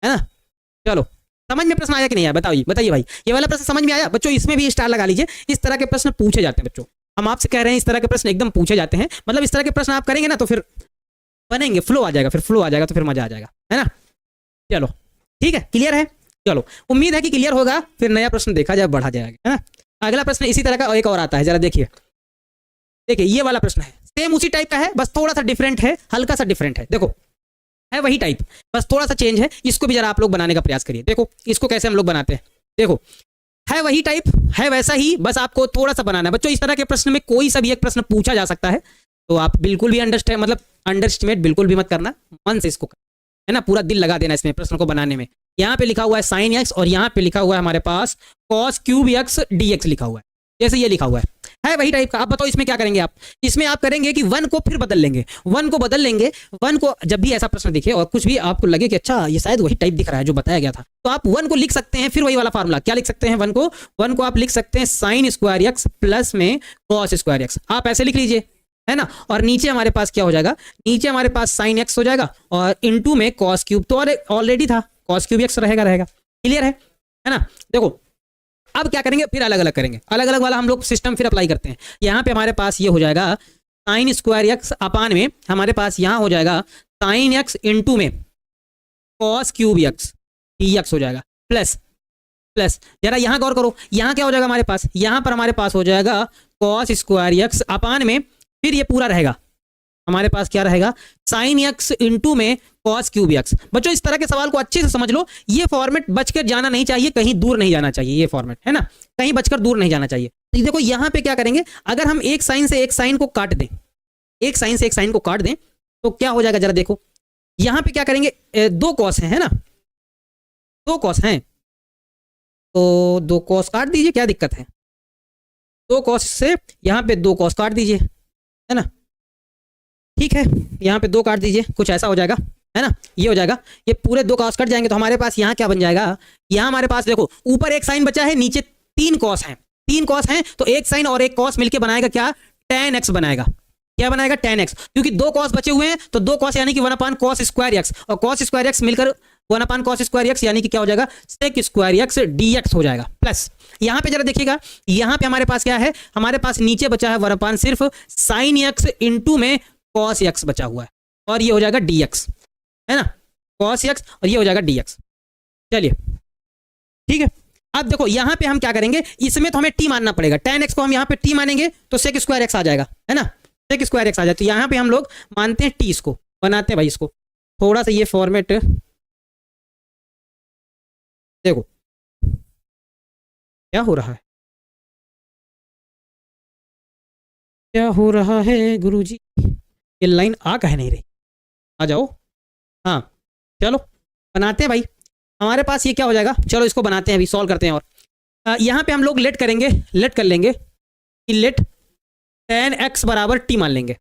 है ना। चलो समझ में प्रश्न आया कि नहीं आया, बताइए भाई, ये वाला प्रश्न समझ में आया बच्चों, इसमें भी स्टार लगा लीजिए। इस तरह के प्रश्न पूछे जाते हैं बच्चों, हम आपसे कह रहे हैं इस तरह के प्रश्न एकदम पूछे जाते हैं, मतलब इस तरह के प्रश्न आप करेंगे ना तो फिर बनेंगे, फ्लो आ जाएगा, फिर फ्लो आ जाएगा तो फिर मजा आ जाएगा, है ना। चलो ठीक है, क्लियर है, चलो उम्मीद है कि क्लियर होगा, फिर नया प्रश्न देखा जाए, बढ़ा जाएगा, है ना। अगला प्रश्न इसी तरह का एक और आता है, जरा देखिए ये वाला प्रश्न है, सेम उसी टाइप का है, बस थोड़ा सा डिफरेंट है, हल्का सा डिफरेंट है। देखो है वही टाइप, बस थोड़ा सा चेंज है, इसको भी जरा आप लोग बनाने का प्रयास करिए। देखो इसको कैसे हम लोग बनाते हैं, देखो है वही टाइप, है वैसा ही, बस आपको थोड़ा सा बनाना है बच्चों। इस तरह के प्रश्न में कोई सा भी एक प्रश्न पूछा जा सकता है, तो आप बिल्कुल भी अंडरस्टिमेट बिल्कुल भी मत करना, मन से इसको है ना, पूरा दिल लगा देना इसमें प्रश्न को बनाने में। यहाँ पे लिखा हुआ है sin x, और यहाँ पे लिखा हुआ है हमारे पास cos³ x dx लिखा हुआ है, जैसे ये लिखा हुआ है, है वही टाइप का। आप बताओ इसमें क्या करेंगे आप? इसमें आप करेंगे कि 1 को फिर बदल लेंगे, 1 को बदल लेंगे। 1 को जब भी ऐसा प्रश्न दिखे और कुछ भी आपको लगे कि अच्छा ये शायद वही टाइप दिख रहा है जो बताया गया था, तो आप 1 को लिख सकते हैं फिर वही वाला फार्मूला। क्या लिख सकते हैं? 1 को आप लिख सकते हैं साइन स्क्वायर एक्स प्लस में कॉस स्क्वायर एक्स, आप ऐसे लिख लीजिए, है ना। और नीचे हमारे पास क्या हो जाएगा? नीचे हमारे पास साइन एक्स हो जाएगा और इनटू में कॉस क्यूब, तो ऑलरेडी था कॉस क्यूब एक्स रहेगा। क्लियर है ना? देखो अब क्या करेंगे, फिर अलग अलग करेंगे, अलग अलग वाला हम लोग सिस्टम फिर अप्लाई करते हैं। यहाँ पे हमारे पास ये हो जाएगा साइन स्क्वायर एक्स अपान में हमारे पास यहाँ हो जाएगा साइन एक्स इंटू में cos cube x D x हो जाएगा, प्लस जरा यहाँ गौर करो, यहाँ क्या हो जाएगा हमारे पास? यहाँ पर हमारे पास हो जाएगा कॉस स्क्वायर एक्स अपान में फिर ये पूरा रहेगा हमारे पास क्या रहेगा? साइन एक्स इंटू में कॉस क्यूब एक्स। बच्चों इस तरह के सवाल को अच्छे से समझ लो, ये फॉर्मेट बचकर जाना नहीं चाहिए, कहीं दूर नहीं जाना चाहिए, ये फॉर्मेट है ना, कहीं बचकर दूर नहीं जाना चाहिए। तो देखो यहाँ पे क्या करेंगे, अगर हम एक साइन से एक साइन को काट दें, एक साइन से एक साइन को काट दें तो क्या हो जाएगा जरा देखो। यहाँ पे क्या करेंगे, 2 कॉस है ना, 2 कॉस हैं तो 2 कॉस काट दीजिए, क्या दिक्कत है? 2 कॉस से यहाँ पे 2 कॉस काट दीजिए, है ना, ठीक है। यहाँ पे 2 काट दीजिए, कुछ ऐसा हो जाएगा, है ना, ये हो जाएगा, ये पूरे 2 कॉस कट जाएंगे तो हमारे पास यहाँ क्या बन जाएगा? यहाँ हमारे पास देखो ऊपर एक साइन बचा है, नीचे 3 कॉस हैं, 3 कॉस हैं तो एक साइन और एक कॉस मिलके बनाएगा क्या? tan x बनाएगा। क्या बनाएगा? tan x, क्योंकि 2 कॉस बचे हुए हैं तो 2 कॉस यानी कि 1 अपान कॉस स्क्वायर एक्स, और कॉस स्क्वायर एक्स मिलकर 1 अपान कॉस स्क्वायर एक्स यानी कि क्या हो जाएगा? सेक स्क्वायर एक्स dx हो जाएगा। प्लस यहाँ पे जरा देखिएगा, यहाँ पे हमारे पास क्या है? हमारे पास नीचे बचा है 1 अपान सिर्फ साइन एक्स इंटू में कॉस एक्स बचा हुआ है, और ये हो जाएगा dx, है ना, कॉस एक्स, और ये हो जाएगा dx। चलिए ठीक है, अब देखो यहाँ पे हम क्या करेंगे, इसमें तो हमें t मानना पड़ेगा, tan x को हम यहाँ पे t मानेंगे तो सेक स्क्वायर एक्स आ जाएगा, है ना, सेक स्क्वायर एक्स आ जाए, तो यहाँ पे हम लोग मानते हैं t, इसको बनाते हैं भाई, इसको थोड़ा सा ये फॉर्मेट देखो क्या हो रहा है, क्या हो रहा है गुरुजी, ये लाइन आ कहे नहीं रही, आ जाओ। हाँ चलो बनाते हैं भाई, हमारे पास ये क्या हो जाएगा, चलो इसको बनाते हैं अभी, सॉल्व करते हैं। और यहाँ पे हम लोग लेट करेंगे, लेट कर लेंगे कि लेट tan x बराबर t मान लेंगे,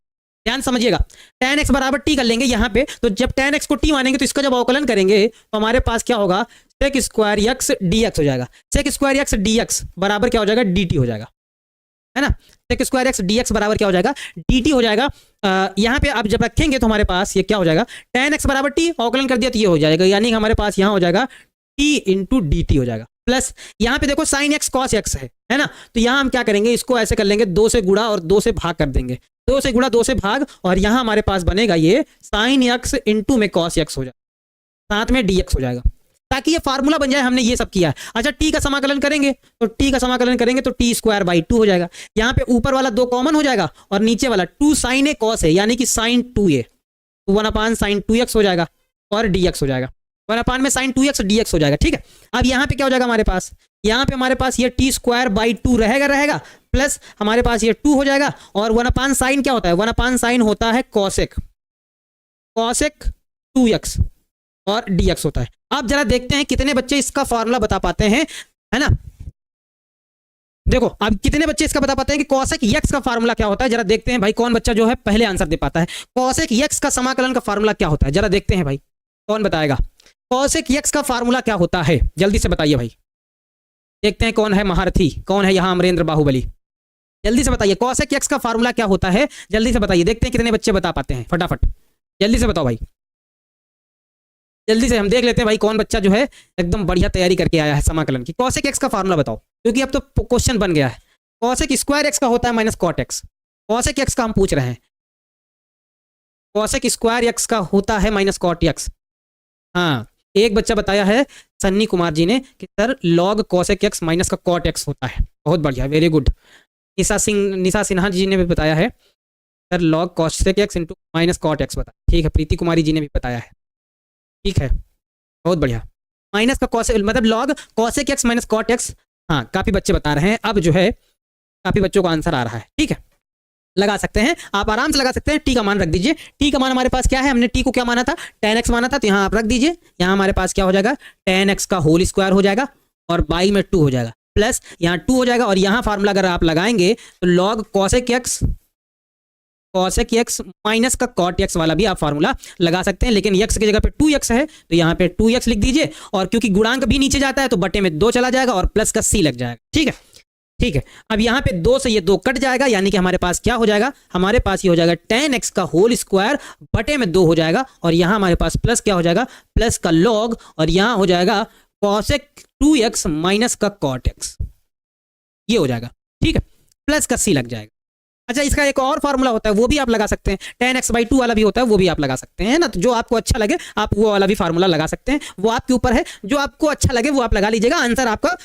ध्यान समझिएगा, tan x बराबर t कर लेंगे यहाँ पे। तो जब tan x को t मानेंगे तो इसका जब अवकलन करेंगे तो हमारे पास क्या होगा? सेक स्क्वायर एक्स dx हो जाएगा, सेक स्क्वायर एक्स dx बराबर क्या हो जाएगा? dt हो जाएगा, है ना, सेक स्क्वायर एक्स dx बराबर क्या हो जाएगा? dt हो जाएगा। यहाँ पे आप जब रखेंगे तो हमारे पास ये क्या हो जाएगा? tan x बराबर t, अवकलन कर दिया तो ये हो जाएगा, यानी हमारे पास यहाँ हो जाएगा t इंटू डी टी हो जाएगा। प्लस यहाँ पे देखो साइन एक्स कॉस एक्स है ना, तो यहाँ हम क्या करेंगे, इसको ऐसे कर लेंगे, 2 से गुणा और 2 से भाग कर देंगे, 2 से गुणा 2 से भाग, और यहाँ हमारे पास बनेगा ये साइन एक्स इंटू में कॉस एक्स हो जाएगा, साथ में dx हो जाएगा, ताकि ये फार्मूला बन जाए। हमने ये सब किया है। अच्छा t का समाकलन करेंगे तो t का समाकलन करेंगे तो टी स्क्वायर बाई 2 हो जाएगा, यहाँ पे ऊपर वाला 2 कॉमन हो जाएगा और नीचे वाला 2 साइन ए कॉस है यानी कि साइन 2a, 1 अपान साइन 2x हो जाएगा और dx हो जाएगा, 1 अपान में साइन 2x dx हो जाएगा। ठीक है, अब यहाँ पे क्या हो जाएगा हमारे पास, यहाँ पे हमारे पास ये टी स्क्वायर बाई 2 रहेगा प्लस हमारे पास ये 2 हो जाएगा, और 1 अपान साइन क्या होता है? 1 अपान साइन होता है कॉसेक 2x और dx होता है। अब जरा देखते हैं कितने बच्चे इसका फॉर्मूला बता पाते हैं, है ना। देखो अब कितने बच्चे इसका बता पाते हैं कि कॉसेक एक्स का फार्मूला क्या होता है, जरा देखते हैं भाई, कौन बच्चा जो है पहले आंसर दे पाता है। कॉसेक एक्स का समाकलन का फार्मूला क्या होता है, जरा देखते हैं भाई, कौन बताएगा? कॉसेक एक्स का फार्मूला क्या होता है, जल्दी से बताइए भाई, देखते हैं कौन है महारथी, कौन है यहाँ अमरेंद्र बाहुबली, जल्दी से बताइए कॉसेक एक्स का फार्मूला क्या होता है, जल्दी से बताइए, देखते हैं कितने बच्चे बता पाते हैं, फटाफट जल्दी से बताओ भाई, जल्दी से हम देख लेते हैं भाई कौन बच्चा जो है एकदम बढ़िया तैयारी करके आया है समाकलन की। कॉसेक एक्स का फार्मूला बताओ, क्योंकि अब तो क्वेश्चन बन गया है। कॉसेक स्क्वायर एक्स का होता है minus cot x, cosec x का हम पूछ रहे हैं, कॉसेक स्क्वायर एक्स का होता है माइनस कॉट एक्स। हाँ एक बच्चा बताया है सन्नी कुमार जी ने कि sir log cosec x minus का कॉट एक्स होता है, बहुत बढ़िया, वेरी गुड। निशा सिन्हा जी ने भी बताया है sir log cosec x into minus cot x बताया, ठीक है। प्रीति कुमारी जी ने भी बताया है, ठीक है, बहुत बढ़िया। माइनस का कॉसेक मतलब log cosec x minus cot x, हाँ काफी बच्चे बता रहे हैं, अब जो है काफी बच्चों का आंसर आ रहा है, ठीक है, लगा सकते हैं आप, आराम से लगा सकते हैं। टी का मान रख दीजिए, टी का मान हमारे पास क्या है, हमने टी को क्या माना था, tan x माना था, तो यहाँ आप रख दीजिए, यहाँ हमारे पास क्या हो जाएगा, tan x का होल स्क्वायर हो जाएगा और बाई में 2 हो जाएगा, प्लस यहाँ 2 हो जाएगा, और यहाँ फार्मूला अगर आप लगाएंगे तो log cosec x माइनस का cot x वाला भी आप फार्मूला लगा सकते हैं, लेकिन x की जगह पे 2x है तो यहाँ पे 2x लिख दीजिए, और क्योंकि गुणांक भी नीचे जाता है तो बटे में 2 चला जाएगा और प्लस का c लग जाएगा। ठीक है, ठीक है। अब यहाँ पे 2 से ये 2 कट जाएगा, यानी कि हमारे पास क्या हो जाएगा, हमारे पास ये हो जाएगा tan x का होल स्क्वायर बटे में 2 हो जाएगा, और यहाँ हमारे पास प्लस क्या हो जाएगा, प्लस का log, और यहाँ हो जाएगा cosec 2x माइनस का cot x, ये हो जाएगा। ठीक है, प्लस का c लग जाएगा। अच्छा, इसका एक और फार्मूला होता है वो भी आप लगा सकते हैं, tan x/2 वाला भी होता है वो भी आप लगा सकते हैं ना, तो जो आपको अच्छा लगे आप वो वाला भी फार्मूला लगा सकते हैं, वो आपके ऊपर है, जो आपको अच्छा लगे वो आप लगा लीजिएगा। आंसर आपका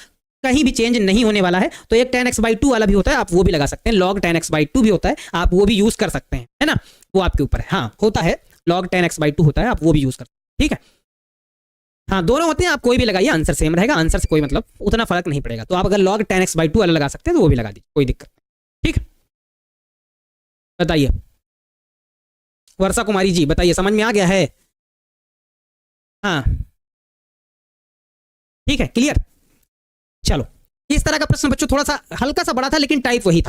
कहीं भी चेंज नहीं होने वाला है। तो एक tan x/2 वाला भी होता है, आप वो भी लगा सकते हैं, log tan x/2 भी होता है, आप वो भी यूज कर सकते हैं, है ना, वो आपके ऊपर है। हाँ, होता है, log tan x/2 होता है, आप वो भी यूज कर सकते हैं। ठीक है, हाँ, दोनों होते हैं, आप कोई भी लगाइए, आंसर सेम रहेगा, आंसर से कोई मतलब उतना फर्क नहीं पड़ेगा। तो आप अगर log tan x/2 वाला लगा सकते हैं तो वो भी लगा दीजिए, कोई दिक्कत नहीं। ठीक है, बताइए वर्षा कुमारी जी, बताइए समझ में आ गया है? हाँ, ठीक है, क्लियर। चलो, इस तरह का प्रश्न बच्चों थोड़ा सा हल्का सा बड़ा था, लेकिन टाइप वही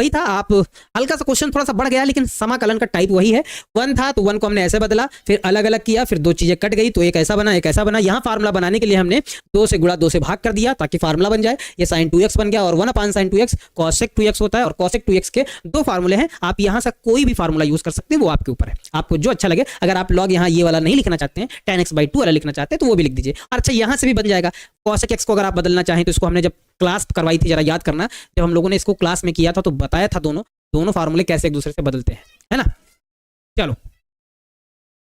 था, आप हल्का सा क्वेश्चन थोड़ा सा बढ़ गया, लेकिन समाकलन का टाइप वही है। 1 था तो 1 को हमने ऐसे बदला, फिर अलग अलग किया, फिर 2 चीजें कट गई तो एक ऐसा बना, एक ऐसा बना। यहाँ फार्मूला बनाने के लिए हमने 2 से गुणा 2 से भाग कर दिया ताकि फार्मूला बन जाए। ये sin 2x बन गया, और 1/sin 2x cosec 2x होता है, और cosec 2x के 2 फार्मूले हैं। आप यहाँ से कोई भी फार्मूला यूज कर सकते हैं, वो आपके ऊपर है, आपको जो अच्छा लगे। अगर आप log यहाँ ये वाला नहीं लिखना चाहते हैं, tan x/2 वाला लिखना चाहते हैं, तो वो भी लिख दीजिए। अच्छा, यहाँ से भी बन जाएगा cosec x को अगर आप बदलना चाहें तो इसको हमने जब क्लास करवाई थी, जरा याद करना, जब हम लोगों ने इसको क्लास में किया था तो बताया था दोनों फार्मूले कैसे एक दूसरे से बदलते हैं, है ना। चलो,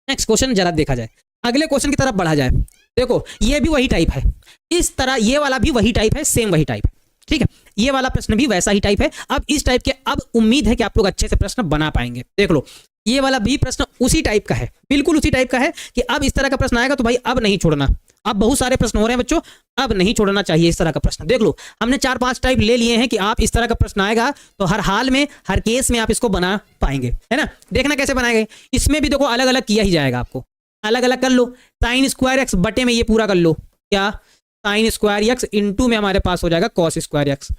नेक्स्ट क्वेश्चन जरा देखा जाए, अगले क्वेश्चन की तरफ बढ़ा जाए। देखो, ये भी वही टाइप है, इस तरह ये वाला भी वही टाइप है, सेम वही टाइप है। ठीक है, ये वाला प्रश्न भी वैसा ही टाइप है। अब इस टाइप के, अब उम्मीद है कि आप लोग अच्छे से प्रश्न बना पाएंगे। देख लो, ये वाला भी प्रश्न उसी टाइप का है, बिल्कुल उसी टाइप का है कि अब इस तरह का प्रश्न आएगा तो भाई अब नहीं छोड़ना। अब बहुत सारे प्रश्न हो रहे हैं बच्चों, अब नहीं छोड़ना चाहिए इस तरह का प्रश्न। देख लो, हमने 4-5 टाइप ले लिए हैं कि आप इस तरह का प्रश्न आएगा तो हर हाल में, हर केस में आप इसको बना पाएंगे, है ना। देखना कैसे बनाएंगे, इसमें भी देखो अलग अलग किया ही जाएगा, आपको अलग अलग कर लो। sin स्क्वायर x बटे में ये पूरा कर लो, क्या sin स्क्वायर x इंटू में हमारे पास हो जाएगा cos स्क्वायर x,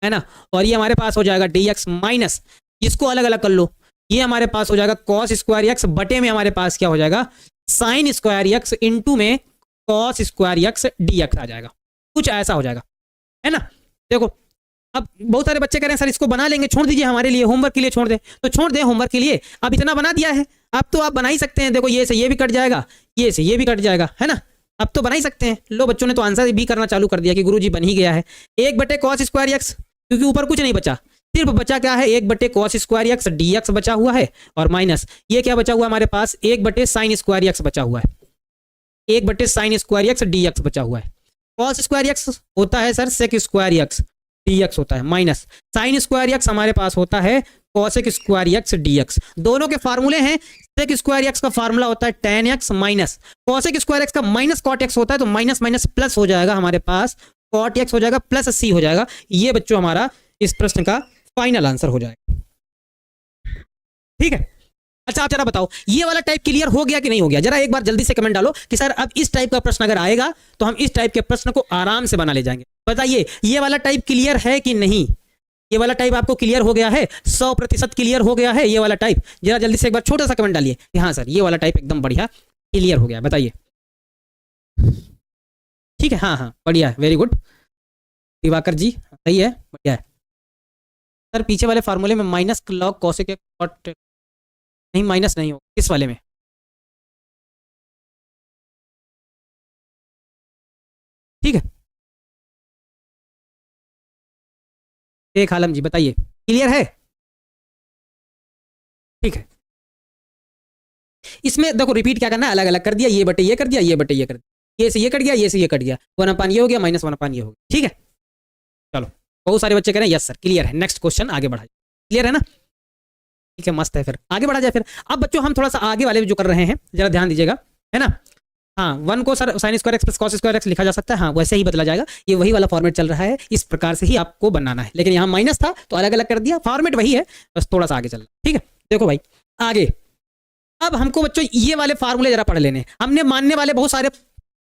है ना, और ये हमारे पास हो जाएगा dx माइनस, इसको अलग अलग कर लो, ये हमारे पास हो जाएगा cos स्क्वायर x बटे में हमारे पास क्या हो जाएगा sin स्क्वायर x इंटू में cos स्क्वायर x dx आ जाएगा, कुछ ऐसा हो जाएगा, है ना। देखो, अब बहुत सारे बच्चे कह रहे हैं सर इसको बना लेंगे, छोड़ दीजिए हमारे लिए, होमवर्क के लिए छोड़ दें, तो छोड़ दें होमवर्क के लिए। अब इतना बना दिया है, अब तो आप बना ही सकते हैं। देखो, ये से ये भी कट जाएगा, ये से ये भी कट जाएगा, है ना, अब तो बना ही सकते हैं। लो, बच्चों ने तो आंसर भी करना चालू कर दिया कि गुरुजी बन ही गया है। 1/cos स्क्वायर x, क्योंकि ऊपर कुछ नहीं बचा, सिर्फ बचा क्या है, 1/cos स्क्वायर x dx बचा हुआ है, और माइनस ये क्या बचा हुआ हमारे पास, 1/sin स्क्वायर x बचा हुआ है, 1/sin स्क्वायर x dx बचा हुआ है। cos स्क्वायर x होता है sir sec square x dx होता है, माइनस sin स्क्वायर x हमारे पास होता है cosec स्क्वायर x dx। दोनों के फार्मूले हैं, sec स्क्वायर x का फार्मूला होता है tan x minus cosec square x का माइनस cot x होता है, तो माइनस माइनस प्लस हो जाएगा हमारे पास, cot x हो जाएगा प्लस c हो जाएगा। ये बच्चों हमारा इस प्रश्न का फाइनल आंसर हो जाएगा। ठीक है, अच्छा आप जरा बताओ ये वाला टाइप क्लियर हो गया कि नहीं हो गया, जरा एक बार जल्दी से कमेंट डालो कि सर अब इस टाइप का प्रश्न अगर आएगा तो हम इस टाइप के प्रश्न को आराम से बना ले जाएंगे। बताइए ये वाला टाइप क्लियर है कि नहीं, ये वाला टाइप आपको क्लियर हो गया है, 100% क्लियर हो गया है ये वाला टाइप। जरा जल्दी से एक बार छोटा सा कमेंट डालिए कि हाँ सर ये वाला टाइप एकदम बढ़िया क्लियर हो गया, बताइए। ठीक है, हाँ हाँ बढ़िया है, वेरी गुड दिवाकर जी, सही है, बढ़िया है। सर पीछे वाले फार्मूले में माइनस log cosec cot नहीं, माइनस नहीं हो इस वाले में। ठीक है, एक आलम जी बताइए क्लियर है। ठीक है, इसमें देखो रिपीट क्या करना है, अलग अलग कर दिया, ये बटे ये कर दिया, ये बटे ये कर दिया, ये से ये कट गया, ये से ये कट गया, 1/, ये हो गया माइनस 1/, ये हो गया। ठीक है, चलो बहुत सारे बच्चे कह रहे हैं यस सर क्लियर है, नेक्स्ट क्वेश्चन आगे बढ़ाइए, क्लियर है ना। ठीक है, मस्त है, फिर आगे बढ़ा जाए। फिर अब बच्चों हम थोड़ा सा आगे वाले जो कर रहे हैं जरा ध्यान दीजिएगा, है ना। हाँ, 1 को sir sin square x plus cos square x लिखा जा सकता है, हाँ वैसे ही बदला जाएगा, ये वही वाला फॉर्मेट चल रहा है, इस प्रकार से ही आपको बनाना है। लेकिन यहाँ माइनस था तो अलग अलग कर दिया, फॉर्मेट वही है, बस थोड़ा सा आगे चल रहा है। ठीक है, देखो भाई आगे, अब हमको बच्चों ये वाले फार्मूले जरा पढ़ लेने, हमने मानने वाले बहुत सारे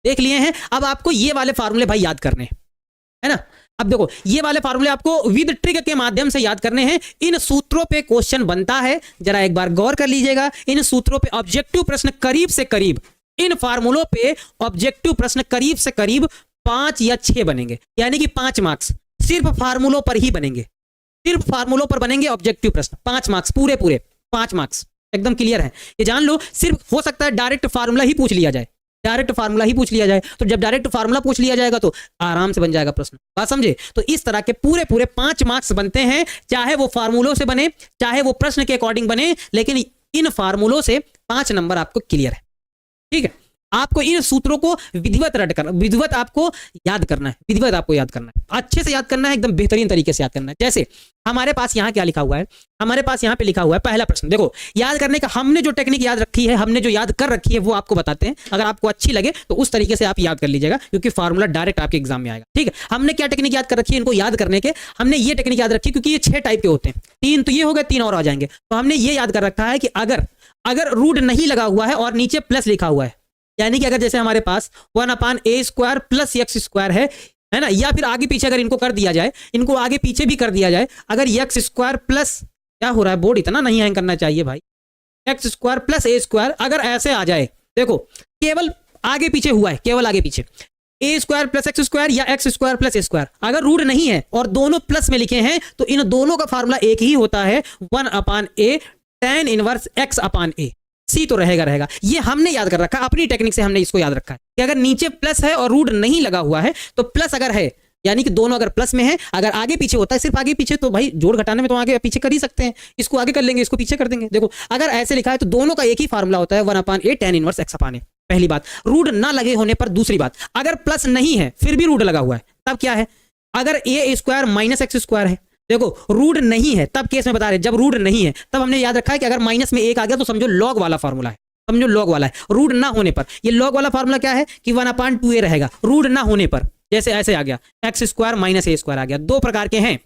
देख लिए हैं। अब आपको ये वाले फार्मूले भाई याद करने हैं, है ना। अब देखो ये वाले फार्मूले आपको विद ट्रिक के माध्यम से याद करने हैं। इन सूत्रों पे क्वेश्चन बनता है, जरा एक बार गौर कर लीजिएगा। इन सूत्रों पे ऑब्जेक्टिव प्रश्न करीब से करीब, इन फार्मूलों पे ऑब्जेक्टिव प्रश्न करीब से करीब 5 या 6 बनेंगे, यानी कि 5 मार्क्स सिर्फ फार्मूलों पर ही बनेंगे, सिर्फ फार्मूलों पर बनेंगे ऑब्जेक्टिव प्रश्न। 5 मार्क्स पूरे पूरे 5 मार्क्स, एकदम क्लियर है, ये जान लो। सिर्फ हो सकता है डायरेक्ट फार्मूला ही पूछ लिया जाए, डायरेक्ट फार्मूला ही पूछ लिया जाए। तो जब डायरेक्ट फार्मूला पूछ लिया जाएगा तो आराम से बन जाएगा प्रश्न, बात समझे। तो इस तरह के पूरे पूरे 5 मार्क्स बनते हैं, चाहे वो फार्मूलों से बने, चाहे वो प्रश्न के अकॉर्डिंग बने, लेकिन इन फार्मूलों से 5 नंबर आपको क्लियर है, ठीक है। आपको इन सूत्रों को विधिवत रट करना, विधिवत आपको याद करना है, विधिवत आपको याद करना है, अच्छे से याद करना है, एकदम बेहतरीन तरीके से याद करना है। जैसे हमारे पास यहाँ क्या लिखा हुआ है, हमारे पास यहाँ पे लिखा हुआ है पहला प्रश्न। देखो याद करने का हमने जो टेक्निक याद रखी है, हमने जो याद कर रखी है, वो आपको बताते हैं। अगर आपको अच्छी लगे तो उस तरीके से आप याद कर लीजिएगा, क्योंकि फार्मूला डायरेक्ट आपके एग्जाम में आएगा, ठीक है। हमने क्या टेक्निक याद कर रखी है इनको याद करने के, हमने ये टेक्निक याद रखी, क्योंकि ये 6 टाइप के होते हैं। 3 तो ये हो गए, 3 और आ जाएंगे। तो हमने ये याद कर रखा है कि अगर रूट नहीं लगा हुआ है और नीचे प्लस लिखा हुआ है, यानी कि अगर जैसे हमारे पास 1/a² प्लस x² है ना, या फिर आगे पीछे अगर इनको कर दिया जाए, इनको आगे पीछे भी कर दिया जाए, अगर x² प्लस, क्या हो रहा है बोर्ड, इतना नहीं हैंग करना चाहिए भाई, x² प्लस a² अगर ऐसे आ जाए, देखो केवल आगे पीछे हुआ है, केवल आगे पीछे a² प्लस x² या x² प्लस a², अगर रूट नहीं है और दोनों प्लस में लिखे हैं, तो इन दोनों का फार्मूला एक ही होता है, 1/a tan इनवर्स x/a। सी तो रहेगा। ये हमने याद कर रखा है, अपनी टेक्निक से हमने इसको याद रखा है कि अगर नीचे प्लस है और रूट नहीं लगा हुआ है, तो प्लस अगर है, यानी कि दोनों अगर प्लस में है, अगर आगे पीछे होता है, सिर्फ आगे पीछे, तो भाई जोड़ घटाने में तो आगे पीछे कर ही सकते हैं, इसको आगे कर लेंगे, इसको पीछे कर देंगे। देखो अगर ऐसे लिखा है तो दोनों का एक ही फार्मूला होता है, 1/a tan इनवर्स x/a। पहली बात। रूट ना लगे होने पर दूसरी बात, अगर प्लस नहीं है फिर भी रूट लगा हुआ है, तब क्या है, अगर a² माइनस x² है, देखो रूट नहीं है, तब केस में बता रहे, जब रूट नहीं है तब हमने याद रखा है कि अगर माइनस में 1 आ गया तो समझो लॉग वाला फार्मूला है, समझो लॉग वाला है। रूट ना होने पर ये लॉग वाला फार्मूला क्या है कि 1/2a रहेगा, रूट ना होने पर। जैसे ऐसे आ गया x² माइनस a² आ गया, 2 प्रकार के हैं।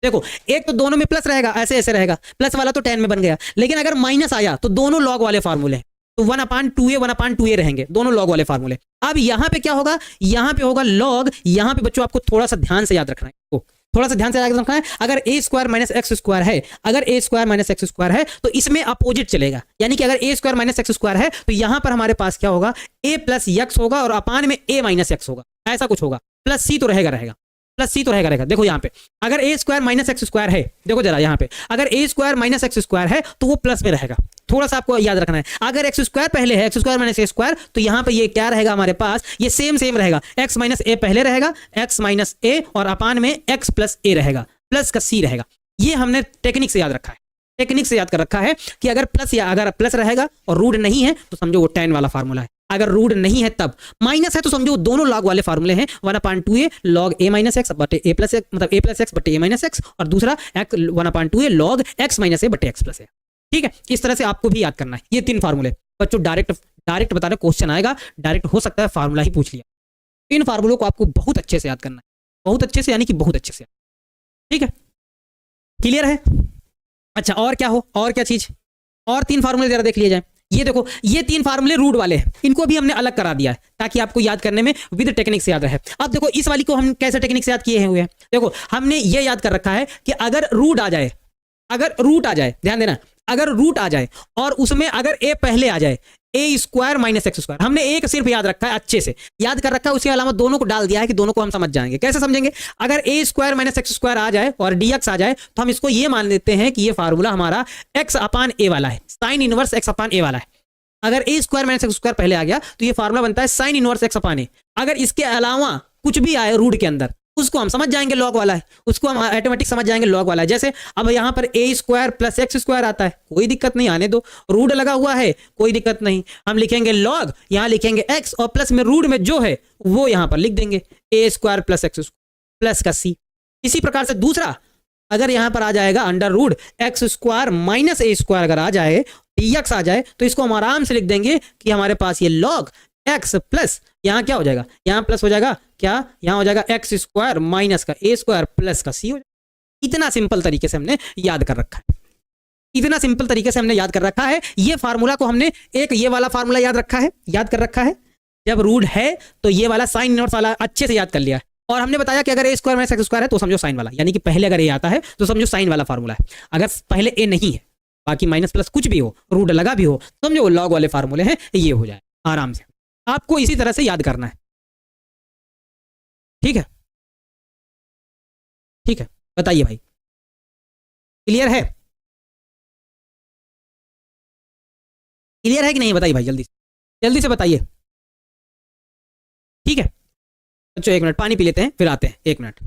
देखो एक तो दोनों में प्लस रहेगा, ऐसे ऐसे रहेगा, प्लस वाला तो tan में बन गया, लेकिन अगर माइनस आया तो दोनों लॉग वाले फार्मूले हैं, तो 1/2a रहेंगे, दोनों लॉग वाले फार्मूले। अब यहाँ पे क्या होगा, यहाँ पे होगा लॉग। यहाँ पे बच्चों आपको थोड़ा सा ध्यान से याद रखना है, थोड़ा सा ध्यान से याद रखना है। अगर a² माइनस x² है, अगर a² माइनस x² है तो इसमें अपोजिट चलेगा, यानी कि अगर a² माइनस x² है तो यहां पर हमारे पास क्या होगा, a प्लस x होगा और अपान में a माइनस x होगा, ऐसा कुछ होगा। प्लस c तो रहेगा, प्लस c तो रहेगा। देखो यहाँ पे अगर a² माइनस x² है, देखो जरा यहाँ पे अगर a² माइनस x² है तो वो प्लस में रहेगा, थोड़ा सा आपको याद रखना है। अगर x² पहले है, x² माइनस a², तो यहाँ पे ये क्या रहेगा हमारे पास, ये सेम रहेगा, x माइनस a पहले रहेगा, x माइनस a और अपान में x प्लस a रहेगा, प्लस का c रहेगा। ये हमने टेक्निक से याद रखा है, टेक्निक से याद कर रखा है कि अगर प्लस या अगर प्लस रहेगा और रूट नहीं है तो समझो वो tan वाला फार्मूला है, अगर रूट नहीं है तब। माइनस है तो समझो दोनों लॉग वाले फार्मूले हैं, 1/2a log a minus x बटे a प्लस x, मतलब a प्लस x बटे a माइनस x, और दूसरा 1/2a log x minus a बटे x प्लस a। ठीक है, इस तरह से आपको भी याद करना है ये 3 फार्मूले। बच्चों डायरेक्ट बता रहे क्वेश्चन आएगा, डायरेक्ट हो सकता है फार्मूला ही पूछ लिया। इन फार्मूलों को आपको बहुत अच्छे से याद करना है, बहुत अच्छे से, यानी कि बहुत अच्छे से। ठीक है, क्लियर है। अच्छा और क्या हो, और क्या चीज, और 3 फार्मूले जरा देख लिए जाए। ये देखो ये 3 फार्मूले रूट वाले हैं, इनको भी हमने अलग करा दिया है ताकि आपको याद करने में विद टेक्निक से याद रहे। अब देखो इस वाली को हम कैसे टेक्निक से याद किए हुए हैं, देखो हमने ये याद कर रखा है कि अगर रूट आ जाए, अगर रूट आ जाए, ध्यान देना, अगर रूट आ जाए और उसमें अगर a पहले आ जाए, a² माइनस x², हमने एक सिर्फ याद रखा है, अच्छे से याद कर रखा है, उसके अलावा दोनों को डाल दिया है कि दोनों को हम समझ जाएंगे। कैसे समझेंगे, अगर a² माइनस x² आ जाए और dx आ जाए तो हम इसको ये मान लेते हैं कि ये फार्मूला हमारा x/a वाला है, साइन इनवर्स x/a वाला है। अगर a² माइनस x² पहले आ गया तो ये फार्मूला बनता है साइन इनवर्स x/a। अगर इसके अलावा कुछ भी आए रूट के अंदर, उसको हम समझ जाएंगे लॉग वाला है, उसको हम ऑटोमेटिक समझ जाएंगे लॉग वाला है। जैसे अब यहाँ पर a² प्लस x² आता है, कोई दिक्कत नहीं, आने दो, रूट लगा हुआ है कोई दिक्कत नहीं, हम लिखेंगे लॉग, यहाँ लिखेंगे x और प्लस में रूट में जो है वो यहाँ पर लिख देंगे a² प्लस x² प्लस का c। इसी प्रकार से दूसरा, अगर यहाँ पर आ जाएगा under root x² minus a² अगर आ जाए, dx आ जाए, तो इसको हम आराम से लिख देंगे कि हमारे पास ये लॉग x प्लस, यहाँ क्या हो जाएगा, यहाँ प्लस हो जाएगा, क्या यहाँ हो जाएगा x² माइनस का a² प्लस का c हो जाएगा। इतना सिंपल तरीके से हमने याद कर रखा है, इतना सिंपल तरीके से हमने याद कर रखा है। ये फार्मूला को हमने एक ये वाला फार्मूला याद रखा है, याद कर रखा है, जब रूट है तो ये वाला साइन इनवर्स वाला अच्छे से याद कर लिया है। और हमने बताया कि अगर ए स्क्वायर माइनस एक्स स्क्वायर है तो समझो साइन वाला, यानी कि पहले अगर ए आता है तो समझो साइन वाला फार्मूला है। अगर पहले ए नहीं है, बाकी माइनस प्लस कुछ भी हो, रूट लगा भी हो, समझो वो लॉग वाले फार्मूले हैं, ये हो जाए आराम से। आपको इसी तरह से याद करना है, ठीक है? ठीक है, बताइए भाई, क्लियर है? क्लियर है कि नहीं बताइए भाई, जल्दी से बताइए। ठीक है बच्चों, 1 मिनट पानी पी लेते हैं फिर आते हैं, 1 मिनट।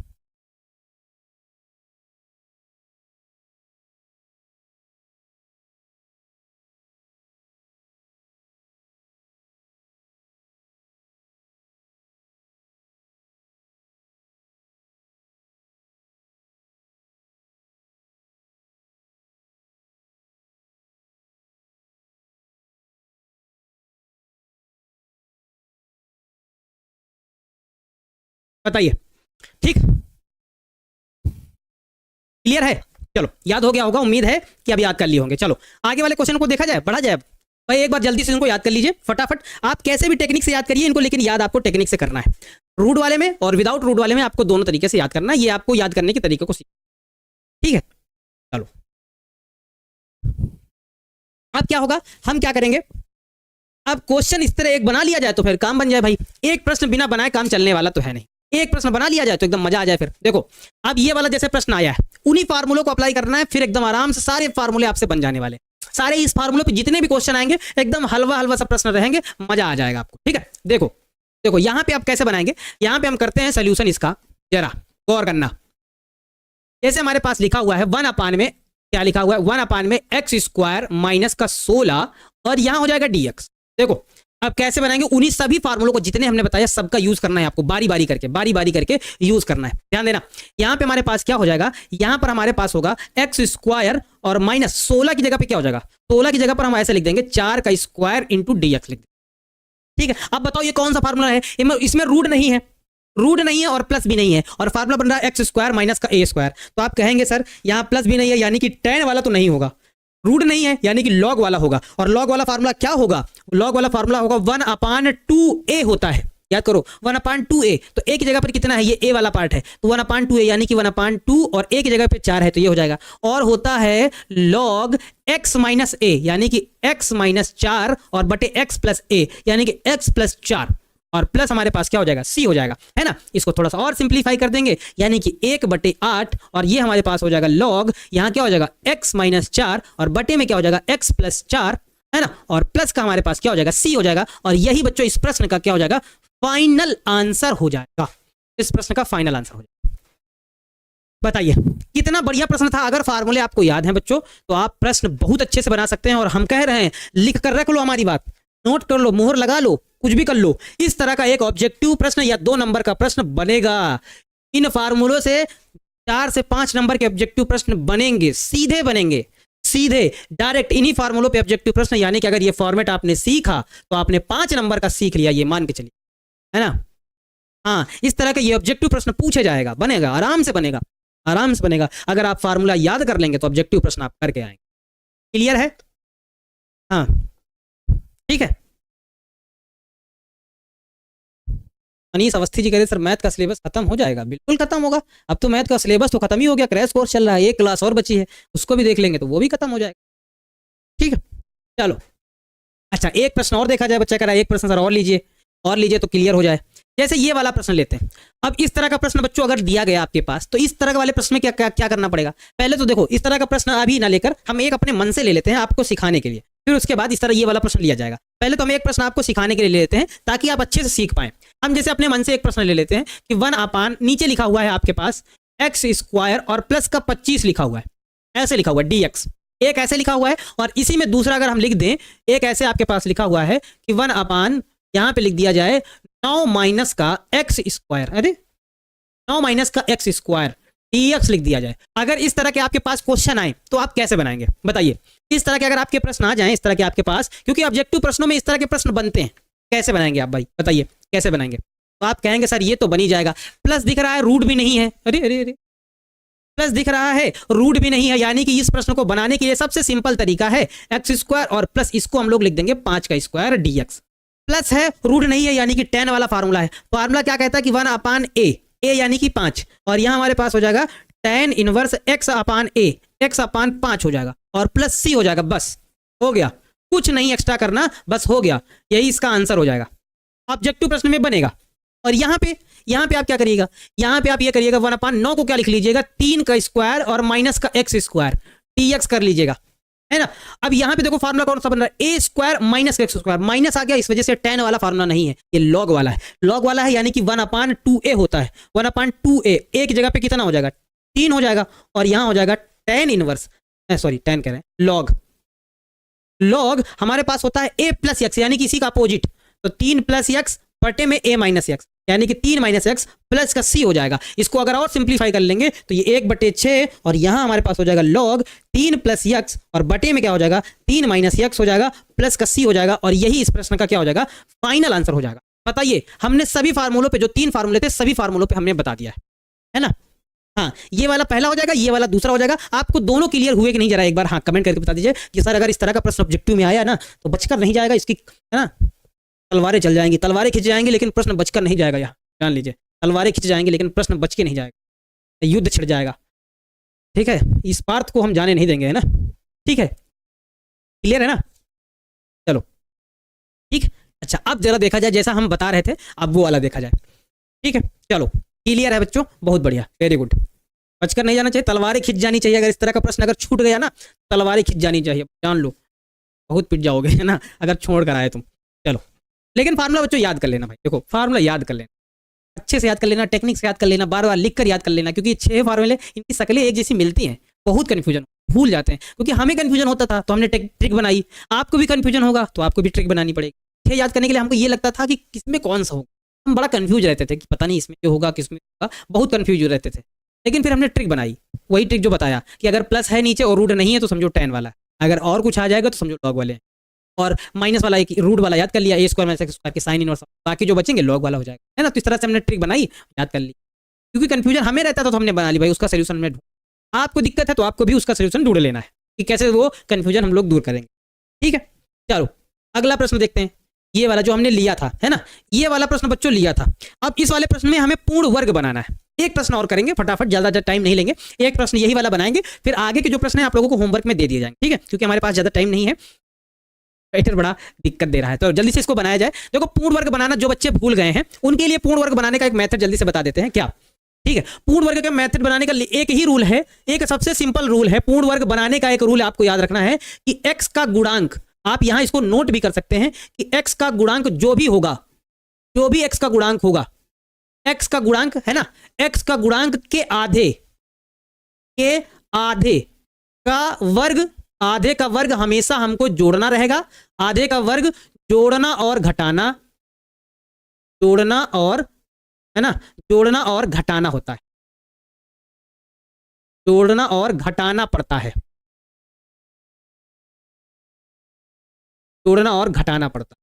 बताइए, ठीक, क्लियर है? चलो याद हो गया होगा, उम्मीद है कि अब याद कर लिए होंगे। चलो आगे वाले क्वेश्चन को देखा जाए, बढ़ा जाए भाई। एक बार जल्दी से इनको याद कर लीजिए फटाफट। आप कैसे भी टेक्निक से याद करिए इनको, लेकिन याद आपको टेक्निक से करना है। रूट वाले में और विदाउट रूट वाले में आपको दोनों तरीके से याद करना है। ये आपको याद करने के तरीके को सीख, ठीक है? चलो अब क्या होगा, हम क्या करेंगे, अब क्वेश्चन इस तरह एक बना लिया जाए तो फिर काम बन जाए भाई। एक प्रश्न बिना बनाए काम चलने वाला तो है नहीं, एक प्रश्न बना लिया जाए तो एकदम मजा आ जाए। फिर देखो अब ये वाला जैसे प्रश्न आया है, उन्हीं फार्मूलों को अप्लाई करना है, फिर एकदम आराम से सारे फार्मूले आपसे बन जाने वाले। सारे इस फार्मूले पे जितने भी क्वेश्चन आएंगे एकदम हलवा हलवा सा प्रश्न रहेंगे, मजा आ जाएगा आपको। ठीक है, देखो देखो यहाँ पे आप कैसे बनाएंगे, यहाँ पे हम करते हैं सोल्यूशन इसका, जरा गौर करना। जैसे हमारे पास लिखा हुआ है 1 में, क्या लिखा हुआ है, 1 में एक्स स्क्वायर माइनस का 16 और यहां हो जाएगा dx। देखो अब कैसे बनाएंगे, उन्हीं सभी फार्मूलों को जितने हमने बताया सबका यूज करना है आपको, बारी बारी करके यूज करना है। ध्यान देना, यहां पे हमारे पास क्या हो जाएगा, यहां पर हमारे पास होगा एक्स स्क्वायर और माइनस 16 की जगह पे क्या हो जाएगा, 16 की जगह पर हम ऐसे लिख देंगे 4 का स्क्वायर इंटू dx लिख देंगे। ठीक है, अब बताओ ये कौन सा फार्मूला है, इसमें रूट नहीं है, रूट नहीं है और प्लस भी नहीं है, और फार्मूला बन रहा है एक्स स्क्वायर माइनस का ए स्क्वायर। तो आप कहेंगे सर यहाँ प्लस भी नहीं है, यानी कि tan वाला तो नहीं होगा, रूट नहीं है यानी कि लॉग वाला होगा। और लॉग वाला फार्मूला क्या होगा, लॉग वाला फार्मूला होगा 1/2a होता है, याद करो 1/2a। तो a की जगह पर कितना है, ये a वाला पार्ट है, तो 1/2a यानी कि 1/2 और a की जगह पे 4 है तो ये हो जाएगा। और होता है log x माइनस a यानी कि x माइनस 4 और बटे x प्लस a यानी कि x प्लस 4 और प्लस हमारे पास क्या हो जाएगा, c हो जाएगा, है ना। इसको थोड़ा सा और सिंप्लीफाई कर देंगे यानी कि 1/8 और ये हमारे पास हो जाएगा log, यहाँ क्या हो जाएगा x माइनस 4 और बटे में क्या हो जाएगा x प्लस 4, है ना, और प्लस का हमारे पास क्या हो जाएगा c हो जाएगा। और यही बच्चों इस प्रश्न का क्या हो जाएगा, फाइनल आंसर हो जाएगा, इस प्रश्न का फाइनल आंसर हो जाएगा। बताइए कितना बढ़िया प्रश्न था। अगर फार्मूले आपको याद हैं बच्चों तो आप प्रश्न बहुत अच्छे से बना सकते हैं। और हम कह रहे हैं लिख कर रख लो, हमारी बात नोट कर लो, मोहर लगा लो, कुछ भी कर लो, इस तरह का एक ऑब्जेक्टिव प्रश्न या 2 नंबर का प्रश्न बनेगा। इन फार्मूलों से 4 से 5 नंबर के ऑब्जेक्टिव प्रश्न बनेंगे, सीधे बनेंगे, सीधे डायरेक्ट इन्हीं फार्मूलों पे ऑब्जेक्टिव प्रश्न। यानी कि अगर ये फॉर्मेट आपने सीखा तो आपने 5 नंबर का सीख लिया, ये मान के चलिए, है ना। हाँ, इस तरह का ये ऑब्जेक्टिव प्रश्न पूछे जाएगा, बनेगा, आराम से बनेगा, आराम से बनेगा। अगर आप फार्मूला याद कर लेंगे तो ऑब्जेक्टिव प्रश्न आप करके आएंगे। क्लियर है? हाँ ठीक है। अनीस अवस्थी जी कह रहे सर मैथ का सिलेबस खत्म हो जाएगा, बिल्कुल खत्म होगा। अब तो मैथ का सिलेबस तो खत्म ही हो गया, क्रैश कोर्स चल रहा है, 1 क्लास और बची है, उसको भी देख लेंगे तो वो भी खत्म हो जाएगा। ठीक है, चलो अच्छा एक प्रश्न और देखा जाए। बच्चा कह रहा है एक प्रश्न सर और लीजिए तो क्लियर हो जाए। जैसे ये वाला प्रश्न लेते हैं। अब इस तरह का प्रश्न बच्चों अगर दिया गया आपके पास तो इस तरह वाले प्रश्न में क्या करना पड़ेगा। पहले तो देखो इस तरह का प्रश्न अभी ना लेकर हम एक अपने मन से ले लेते हैं आपको सिखाने के लिए, फिर उसके बाद इस तरह ये वाला प्रश्न लिया जाएगा। पहले तो हम एक प्रश्न आपको सिखाने के लिए ले लेते हैं ताकि आप अच्छे से सीख पाए। हम जैसे अपने मन से एक प्रश्न ले लेते हैं कि 1/, नीचे लिखा हुआ है आपके पास एक्स स्क्वायर और प्लस का 25 लिखा हुआ है, ऐसे लिखा हुआ है dx, एक ऐसे लिखा हुआ है। और इसी में दूसरा अगर हम लिख दें, एक ऐसे आपके पास लिखा हुआ है कि 1/, यहां पे लिख दिया जाए 9 माइनस का एक्स स्क्वायर, अरे 9 माइनस का एक्स स्क्वायर dx लिख दिया जाए। अगर इस तरह के आपके पास क्वेश्चन आए तो आप कैसे बनाएंगे बताइए। इस तरह के अगर आपके प्रश्न आ जाएं इस तरह के आपके पास, क्योंकि ऑब्जेक्टिव प्रश्नों में इस तरह के प्रश्न बनते हैं, कैसे बनाएंगे आप भाई बताइए, कैसे बनाएंगे। तो आप कहेंगे सर ये तो बन ही जाएगा, प्लस दिख रहा है रूट भी नहीं है, अरे अरे अरे प्लस दिख रहा है रूट भी नहीं है, यानी कि इस प्रश्न को बनाने के लिए सबसे सिंपल तरीका है एक्स स्क्वायर और प्लस इसको हम लोग लिख देंगे 5 का स्क्वायर dx। प्लस है, रूट नहीं है, यानी कि tan वाला फार्मूला है। फार्मूला क्या कहता है कि 1/a, a यानी कि 5, और यहां हमारे पास हो जाएगा tan इनवर्स x/a, x/5 हो जाएगा, और प्लस c हो जाएगा। बस हो गया, कुछ नहीं एक्स्ट्रा करना, बस हो गया, यही इसका आंसर हो जाएगा, ऑब्जेक्टिव प्रश्न में बनेगा। और यहाँ पे आप क्या करिएगा, यहाँ पे आप ये करिएगा 1/9 को क्या लिख लीजिएगा, 3 का स्क्वायर और माइनस का x स्क्वायर, dx कर लीजिएगा, है ना। अब यहाँ पे देखो फार्मूला कौन सा बन रहा है, a square minus x square, minus आ गया, इस वजह से tan वाला फार्मूला नहीं है, ये लॉग वाला है। लॉग वाला है यानी कि 1/2a होता है, 1/2a, a की जगह पे कितना हो जाएगा, 3 हो जाएगा, और यहाँ हो जाएगा tan इनवर्स, सॉरी tan कह रहे हैं, लॉग हमारे पास होता है a प्लस एक्स, यानी कि इसी का अपोजिट, तो 3 प्लस एक्स बटे में a माइनस एक्स, यानी कि 3 माइनस एक्स प्लस का c हो जाएगा। इसको अगर और सिंप्लीफाई कर लेंगे तो ये 1/6, और यहां हमारे पास हो जाएगा लॉग 3 प्लस एक्स, और बटे में क्या हो जाएगा, 3 माइनस एक्स हो जाएगा, प्लस का c हो जाएगा, और यही इस प्रश्न का क्या हो जाएगा, फाइनल आंसर हो जाएगा। बताइए, हमने सभी फार्मूलों पे, जो 3 फार्मूले थे, सभी फार्मूलों पे हमने बता दिया है ना। हाँ, ये वाला पहला हो जाएगा, ये वाला दूसरा हो जाएगा। आपको दोनों क्लियर हुए कि नहीं, जरा एक बार हाँ कमेंट करके बता दीजिए कि सर अगर इस तरह का प्रश्न ऑब्जेक्टिव में आया ना तो बचकर नहीं जाएगा, इसकी है ना तलवारें चल जाएंगी, तलवारें खिंच जाएंगी, लेकिन प्रश्न बचकर नहीं जाएगा। यहाँ जान लीजिए, तलवारें खिंच जाएंगी लेकिन प्रश्न बच के नहीं जाएगा, युद्ध छिड़ जाएगा। ठीक है, इस पार्थ को हम जाने नहीं देंगे, है ना। ठीक है, क्लियर है ना। चलो ठीक, अच्छा अब जरा देखा जाए, जैसा हम बता रहे थे अब वो वाला देखा जाए। ठीक है, चलो क्लियर है बच्चों, बहुत बढ़िया, वेरी गुड। बचकर नहीं जाना चाहिए, तलवारें खिंच जानी चाहिए। अगर इस तरह का प्रश्न अगर छूट गया ना, तलवारें खिंच जानी चाहिए, जान लो, बहुत पिट जाओगे, है ना, अगर छोड़ कर आए तुम। चलो, लेकिन फार्मूला बच्चों याद कर लेना भाई, देखो फार्मूला याद कर लेना, अच्छे से याद कर लेना, टेक्निक से याद कर लेना, बार बार लिख कर याद कर लेना, क्योंकि 6 फार्मूले इनकी शक्लें एक जैसी मिलती हैं, बहुत कन्फ्यूजन, भूल जाते हैं, क्योंकि हमें कन्फ्यूजन होता था तो हमने ट्रिक बनाई, आपको भी कन्फ्यूजन होगा तो आपको भी ट्रिक बनानी पड़ेगी। 6 याद करने के लिए हमको ये लगता था कि किसमें कौन सा होगा, हम बड़ा कन्फ्यूज रहते थे कि पता नहीं इसमें होगा किसमें होगा, बहुत कन्फ्यूज रहते थे। लेकिन फिर हमने ट्रिक बनाई, वही ट्रिक जो बताया कि अगर प्लस है नीचे और रूट नहीं है तो समझो tan वाला है, अगर और कुछ आ जाएगा तो समझो लॉग वाले हैं, और माइनस वाला एक रूट वाला याद कर लिया, a square minus x square के साइन इनवर्स, बाकी जो बचेंगे लॉग वाला हो जाएगा, है ना। तो इस तरह से हमने ट्रिक बनाई, याद कर ली, क्योंकि कंफ्यूजन हमें रहता था तो हमने बना ली भाई, उसका सोल्यूशन में आपको दिक्कत है तो आपको भी उसका सोल्यूशन ढूंढ लेना है कि कैसे वो कंफ्यूजन हम लोग दूर करेंगे। ठीक है, चलो अगला प्रश्न देखते हैं, ये वाला जो हमने लिया था, है ना, ये वाला प्रश्न बच्चों लिया था। अब इस वाले प्रश्न में हमें पूर्ण वर्ग बनाना है। एक प्रश्न और करेंगे फटाफट, ज्यादा टाइम नहीं लेंगे, एक प्रश्न यही वाला बनाएंगे, फिर आगे के जो प्रश्न है आप लोगों को होमवर्क में दे दिए जाएंगे। ठीक है, क्योंकि हमारे पास ज्यादा टाइम नहीं है, राइटर बड़ा दिक्कत दे रहा है, तो जल्दी से इसको बनाया जाए। देखो पूर्ण वर्ग बनाना जो बच्चे भूल गए हैं उनके लिए पूर्ण वर्ग बनाने का एक मेथड जल्दी से बता देते हैं क्या। ठीक है, पूर्ण वर्ग का मेथड बनाने का एक ही रूल है, एक सबसे सिंपल रूल है पूर्ण वर्ग बनाने का। एक रूल आपको याद रखना है कि x का गुणांक, आप यहां इसको नोट भी कर सकते हैं कि x का गुणांक जो भी होगा, जो भी x का गुणांक होगा, x का गुणांक है ना, x का गुणांक के आधे का वर्ग, आधे का वर्ग हमेशा हमको जोड़ना रहेगा। आधे का वर्ग जोड़ना और घटाना, जोड़ना और, है ना, जोड़ना और घटाना होता है, जोड़ना और घटाना पड़ता है, जोड़ना और घटाना पड़ता है।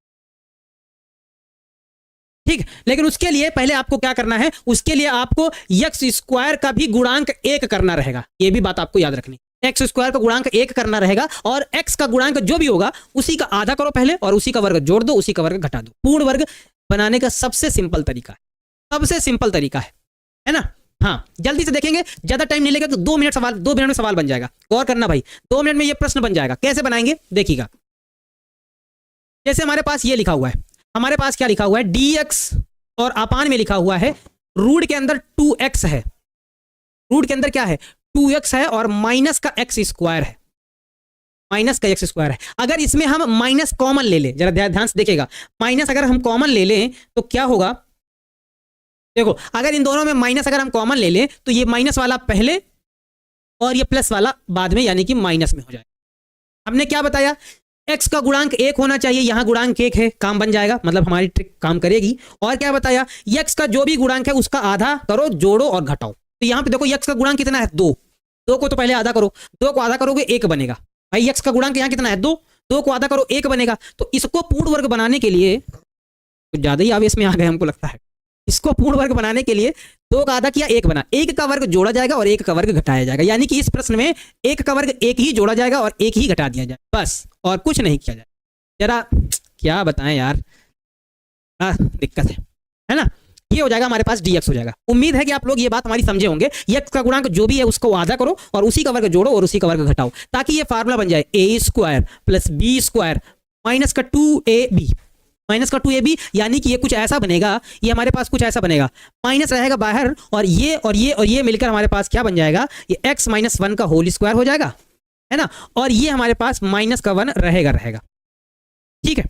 ठीक, लेकिन उसके लिए पहले आपको क्या करना है, उसके लिए आपको एक्स स्क्वायर का भी गुणांक 1 करना रहेगा, यह भी बात आपको याद रखनी। एक्स स्क्वायर का गुणांक 1 करना रहेगा, और एक्स का गुणांक जो भी होगा उसी का आधा करो पहले, और उसी का वर्ग जोड़ दो, उसी का वर्ग घटा दो। पूर्ण वर्ग बनाने का सबसे सिंपल तरीका है, सबसे सिंपल तरीका है ना। हाँ, जल्दी से देखेंगे, ज्यादा टाइम नहीं लगेगा, तो 2 मिनट सवाल, 2 मिनट में सवाल बन जाएगा। गौर करना भाई, 2 मिनट में ये प्रश्न बन जाएगा। कैसे बनाएंगे देखिएगा, जैसे हमारे पास ये लिखा हुआ है, हमारे पास क्या लिखा हुआ है, dx, और अपान में लिखा हुआ है रूट के अंदर 2x है, रूट के अंदर क्या है 2x है, और माइनस का x स्क्वायर है, माइनस का x स्क्वायर है। अगर इसमें हम माइनस कॉमन ले लें, जरा ध्यान से देखिएगा, माइनस अगर हम कॉमन ले लें तो क्या होगा, देखो अगर इन दोनों में माइनस अगर हम कॉमन ले लें तो ये माइनस वाला पहले और ये प्लस वाला बाद में, यानी कि माइनस में हो जाएगा। हमने क्या बताया, x का गुणांक 1 होना चाहिए, यहां गुणांक 1 है, काम बन जाएगा, मतलब हमारी ट्रिक काम करेगी। और क्या बताया, x का जो भी गुणांक है उसका आधा करो, जोड़ो और घटाओ। तो यहां पे देखो x का गुणांक कितना है 2, 2 को तो पहले आधा करो, 2 को आधा करोगे 1 बनेगा। भाई x का गुणांक यहां कितना है 2, 2 को आधा करो 1 बनेगा। तो इसको पूर्ण वर्ग बनाने के लिए, तो ज्यादा ही आवेश में आ गए हमको लगता है, इसको पूर्ण वर्ग बनाने के लिए 2 का आधा किया 1 बना, 1 का वर्ग जोड़ा जाएगा और 1 का वर्ग घटाया जाएगा, यानी कि इस प्रश्न में 1 का वर्ग 1 ही जोड़ा जाएगा और 1 ही घटा दिया जाए, बस और कुछ नहीं किया जाए। जरा क्या बताएं यार, दिक्कत है ना। ये हो जाएगा हमारे पास dx हो जाएगा। उम्मीद है कि आप लोग ये बात हमारी समझे होंगे। x का गुणांक जो भी है उसको आधा करो और उसी का वर्ग जोड़ो और उसी का वर्ग घटाओ, ताकि ये फार्मूला बन जाए a square plus b square minus का 2ab, माइनस का 2ab, यानी कि ये कुछ ऐसा बनेगा, ये हमारे पास कुछ ऐसा बनेगा, माइनस रहेगा बाहर और ये और ये और ये मिलकर हमारे पास क्या बन जाएगा, ये x माइनस 1 का होल स्क्वायर हो जाएगा, है ना। और ये हमारे पास माइनस का 1 रहेगा। ठीक है,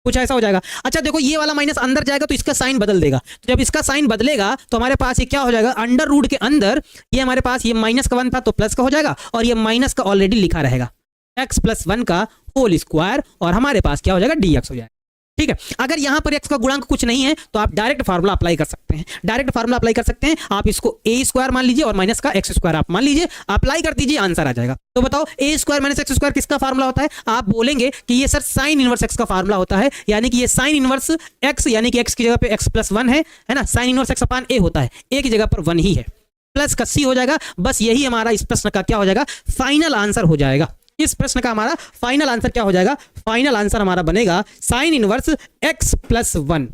कुछ ऐसा हो जाएगा। अच्छा देखो, ये वाला माइनस अंदर जाएगा तो इसका साइन बदल देगा, तो जब इसका साइन बदलेगा तो हमारे पास ये क्या हो जाएगा, अंडर रूट के अंदर ये हमारे पास ये माइनस का 1 था तो प्लस का हो जाएगा, और ये माइनस का ऑलरेडी लिखा रहेगा x प्लस 1 का होल स्क्वायर, और हमारे पास क्या हो जाएगा, dx हो जाएगा। ठीक है, अगर यहां पर x का गुणांक कुछ नहीं है तो आप डायरेक्ट फार्मूला अप्लाई कर सकते हैं, डायरेक्ट फार्मूला अप्लाई कर सकते हैं। आप इसको a स्क्वायर मान लीजिए और माइनस का x स्क्वायर आप मान लीजिए, अप्लाई कर दीजिए, आंसर आ जाएगा। तो बताओ a square minus x square किसका फार्मूला होता है? आप बोलेंगे कि ये सर साइन इनवर्स x का फार्मूला होता है, यानी कि ये साइन इनवर्स x, यानी कि x की जगह पे x प्लस 1 है ना, sine inverse x upon a होता है, a की जगह पर 1 ही है, प्लस का c हो जाएगा। बस यही हमारा इस प्रश्न का क्या हो जाएगा, फाइनल आंसर हो जाएगा। इस प्रश्न का हमारा फाइनल आंसर क्या हो जाएगा, फाइनल आंसर हमारा बनेगा sine inverse x plus 1,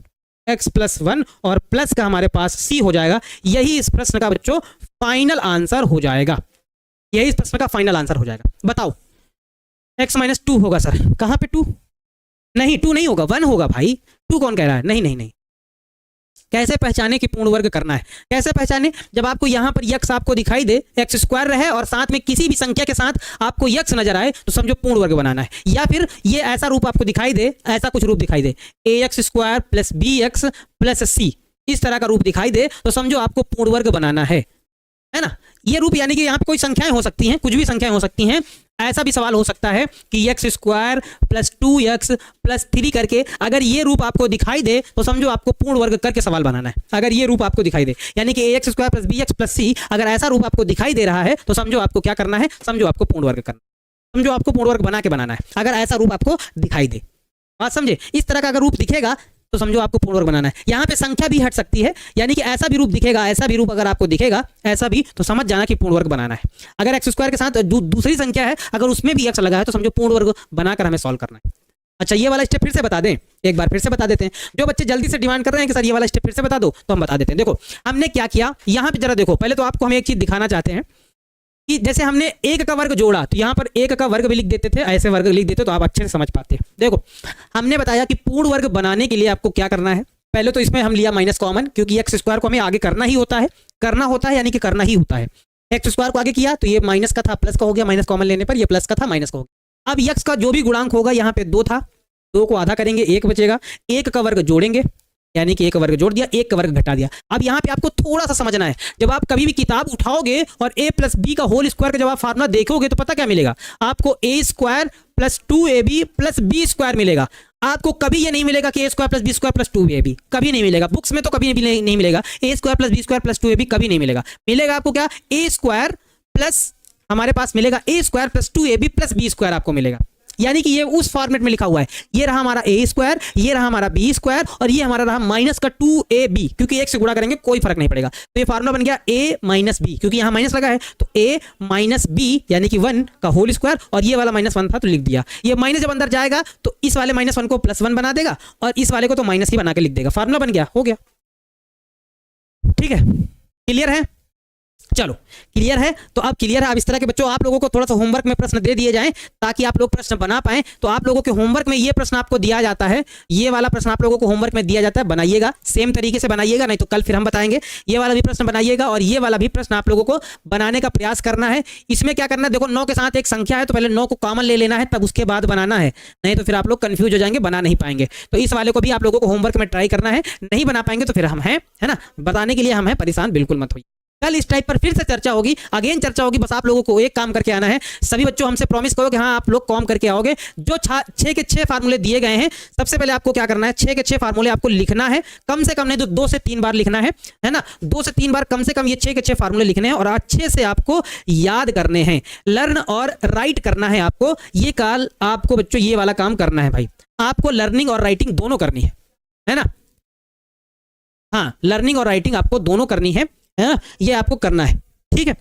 x plus 1 और प्लस का हमारे पास c हो जाएगा। यही इस प्रश्न का बच्चों फाइनल आंसर हो जाएगा, यही इस प्रश्न का फाइनल आंसर हो जाएगा। बताओ, x माइनस 2 होगा सर, कहां पे 2? नहीं 2 नहीं होगा, 1 होगा भाई, 2 कौन कह रहा है? नहीं नहीं नहीं। कैसे पहचाने कि पूर्ण वर्ग करना है? कैसे पहचाने? जब आपको यहां पर x आपको दिखाई दे, x स्क्वायर रहे और साथ में किसी भी संख्या के साथ आपको x नजर आए तो समझो पूर्ण वर्ग बनाना है। या फिर ये ऐसा रूप आपको दिखाई दे, ऐसा कुछ रूप दिखाई दे, ax square plus bx plus c, इस तरह का रूप दिखाई दे तो समझो आपको पूर्ण वर्ग बनाना है ना। ये रूप यानी कि यहाँ पे कोई संख्याएं हो सकती हैं, कुछ भी संख्याएं हो सकती हैं। ऐसा भी सवाल हो सकता है कि x square plus 2x plus 3 करके अगर ये रूप आपको दिखाई दे तो समझो आपको पूर्ण वर्ग करके सवाल बनाना है। अगर ये रूप आपको दिखाई दे, यानी कि ax square plus bx plus c, अगर ऐसा रूप आपको दिखाई दे रहा है तो समझो आपको क्या करना है, समझो आपको पूर्ण वर्ग करना, समझो आपको पूर्ण वर्ग बना के बनाना है। अगर ऐसा रूप आपको दिखाई दे, बात समझे, इस तरह का अगर रूप दिखेगा तो समझो आपको पूर्ण वर्ग बनाना है। यहाँ पे संख्या भी हट सकती है, यानी कि ऐसा भी रूप दिखेगा, ऐसा भी रूप अगर आपको दिखेगा ऐसा भी, तो समझ जाना कि पूर्ण वर्ग बनाना है। अगर x स्क्वायर के साथ दूसरी संख्या है, अगर उसमें भी x लगा है तो समझो पूर्ण वर्ग बनाकर हमें सॉल्व करना है। अच्छा, ये वाला स्टेप फिर से बता दें, एक बार फिर से बता देते हैं। जो बच्चे जल्दी से डिमांड कर रहे हैं कि सर ये वाला स्टेप फिर से बता दो, तो हम बता देते हैं। देखो हमने क्या किया, यहाँ पे जरा देखो, पहले तो आपको हम एक चीज दिखाना चाहते हैं कि जैसे हमने एक का वर्ग जोड़ा तो यहाँ पर एक का वर्ग भी लिख देते थे, ऐसे वर्ग लिख देते तो आप अच्छे से समझ पाते। देखो हमने बताया कि पूर्ण वर्ग बनाने के लिए आपको क्या करना है, पहले तो इसमें हम लिया माइनस कॉमन, क्योंकि एक्स स्क्वायर को हमें आगे करना ही होता है, करना होता है यानी कि करना ही होता है। एक्स स्क्वायर को आगे किया तो ये माइनस का था प्लस का हो गया, माइनस कॉमन लेने पर ये प्लस का था माइनस का हो गया। अब एक्स का जो भी गुणांक होगा, यहाँ पे 2 था, 2 को आधा करेंगे 1 बचेगा, 1 का वर्ग जोड़ेंगे यानी कि 1 का वर्ग जोड़ दिया, 1 का वर्ग घटा दिया। अब यहाँ पे आपको थोड़ा सा समझना है, जब आप कभी भी किताब उठाओगे और a प्लस बी का होल स्क्वायर का जब आप फार्मूला देखोगे तो पता क्या मिलेगा आपको, a square plus 2ab plus b square मिलेगा। आपको कभी ये नहीं मिलेगा कि a square plus b square plus 2ab, कभी नहीं मिलेगा, बुक्स में तो कभी नहीं मिलेगा। a square plus b square plus 2ab कभी नहीं मिलेगा। मिलेगा आपको क्या, a स्क्वायर प्लस, हमारे पास मिलेगा a square plus 2ab plus b square आपको मिलेगा, यानी कि ये उस फॉर्मेट में लिखा हुआ है। ये रहा हमारा a स्क्वायर, ये रहा हमारा b स्क्वायर और ये हमारा रहा माइनस का 2ab, क्योंकि एक से गुणा करेंगे कोई फर्क नहीं पड़ेगा। तो ये फार्मूला बन गया a माइनस बी, क्योंकि यहाँ माइनस लगा है तो a माइनस बी यानी कि 1 का होल स्क्वायर, और ये वाला माइनस 1 था तो लिख दिया। ये माइनस जब अंदर जाएगा तो इस वाले माइनस 1 को प्लस 1 बना देगा और इस वाले को तो माइनस ही बना के लिख देगा। फार्मूला बन गया, हो गया। ठीक है, क्लियर है? चलो क्लियर है। तो अब क्लियर है। अब इस तरह के बच्चों आप लोगों को थोड़ा सा होमवर्क में प्रश्न दे दिए जाएं ताकि आप लोग प्रश्न बना पाएं। तो आप लोगों के होमवर्क में ये प्रश्न आपको दिया जाता है, ये वाला प्रश्न आप लोगों को होमवर्क में दिया जाता है, बनाइएगा, सेम तरीके से बनाइएगा, नहीं तो कल फिर हम बताएंगे। ये वाला भी प्रश्न बनाइएगा और ये वाला भी प्रश्न आप लोगों को बनाने का प्रयास करना है। इसमें क्या करना है, देखो 9 के साथ एक संख्या है तो पहले 9 को कॉमन ले लेना है, तब उसके बाद बनाना है, नहीं तो फिर आप लोग कंफ्यूज हो जाएंगे, बना नहीं पाएंगे। तो इस वाले को भी आप लोगों को होमवर्क में ट्राई करना है, नहीं बना पाएंगे तो फिर हम हैं, है ना, बताने के लिए हम हैं, परेशान बिल्कुल मत होइए। कल इस टाइप पर फिर से चर्चा होगी, अगेन चर्चा होगी। बस आप लोगों को एक काम करके आना है। सभी बच्चों हमसे प्रॉमिस करो कि हाँ आप लोग कॉम करके आओगे। जो 6 के 6 फार्मूले दिए गए हैं, सबसे पहले आपको क्या करना है, 6 के 6 फार्मूले आपको लिखना है, कम से कम नहीं तो 2 से 3 बार लिखना है ना, 2 से 3 बार कम से कम ये 6 के 6 फार्मूले लिखने हैं और अच्छे से आपको याद करने हैं, लर्न और राइट करना है आपको। ये काल आपको बच्चों ये वाला काम करना है भाई, आपको लर्निंग और राइटिंग दोनों करनी है ना। हाँ, लर्निंग और राइटिंग आपको दोनों करनी है ना, ये आपको करना है। ठीक है,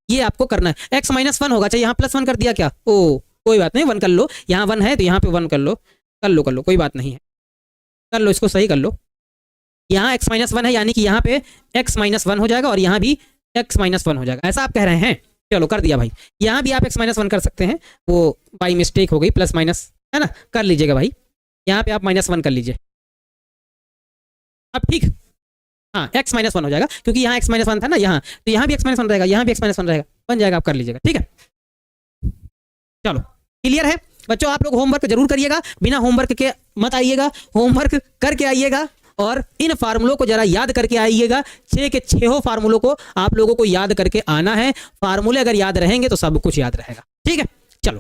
ये आपको करना है। x माइनस 1 होगा, चाहिए यहाँ प्लस 1 कर दिया क्या, ओ कोई बात नहीं, 1 कर लो, यहाँ 1 है तो यहाँ पे 1 कर लो, कोई बात नहीं है। कर लो, इसको सही कर लो। यहाँ x माइनस वन है, यानी कि यहाँ पे x माइनस वन हो जाएगा और यहाँ भी x माइनस वन हो जाएगा, ऐसा आप कह रहे हैं। चलो कर दिया भाई। यहाँ भी आप x माइनस वन कर सकते हैं, वो बाई मिस्टेक हो गई, प्लस माइनस है ना, कर लीजिएगा भाई। यहाँ पे आप माइनस वन कर लीजिए अब, ठीक। हाँ x माइनस वन हो जाएगा, क्योंकि यहाँ x माइनस वन था ना यहाँ, तो यहाँ भी x माइनस वन रहेगा, यहाँ भी x माइनस वन रहेगा, बन जाएगा, आप कर लीजिएगा, ठीक है। चलो क्लियर है बच्चों, आप लोग होमवर्क जरूर करिएगा, बिना होमवर्क के मत आइएगा, होमवर्क करके आइएगा और इन फार्मूलों को जरा याद करके आइएगा। 6 के 6 फार्मूलों को आप लोगों को याद करके आना है। फार्मूले अगर याद रहेंगे तो सब कुछ याद रहेगा, ठीक है। चलो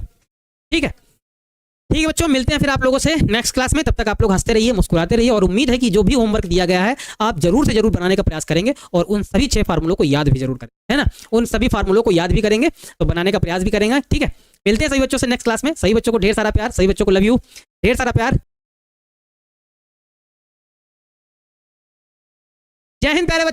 ठीक है, ठीक है बच्चों, मिलते हैं फिर आप लोगों से नेक्स्ट क्लास में। तब तक आप लोग हंसते रहिए, मुस्कुराते रहिए, और उम्मीद है कि जो भी होमवर्क दिया गया है आप जरूर से जरूर बनाने का प्रयास करेंगे और उन सभी 6 फार्मूलों को याद भी जरूर करेंगे, है ना। उन सभी फार्मूलों को याद भी करेंगे तो बनाने का प्रयास भी करेंगे, ठीक है। मिलते हैं सभी बच्चों से नेक्स्ट क्लास में। सभी बच्चों को ढेर सारा प्यार, सभी बच्चों को लव यू, ढेर सारा प्यार। जय हिंद प्यारे बच्चों।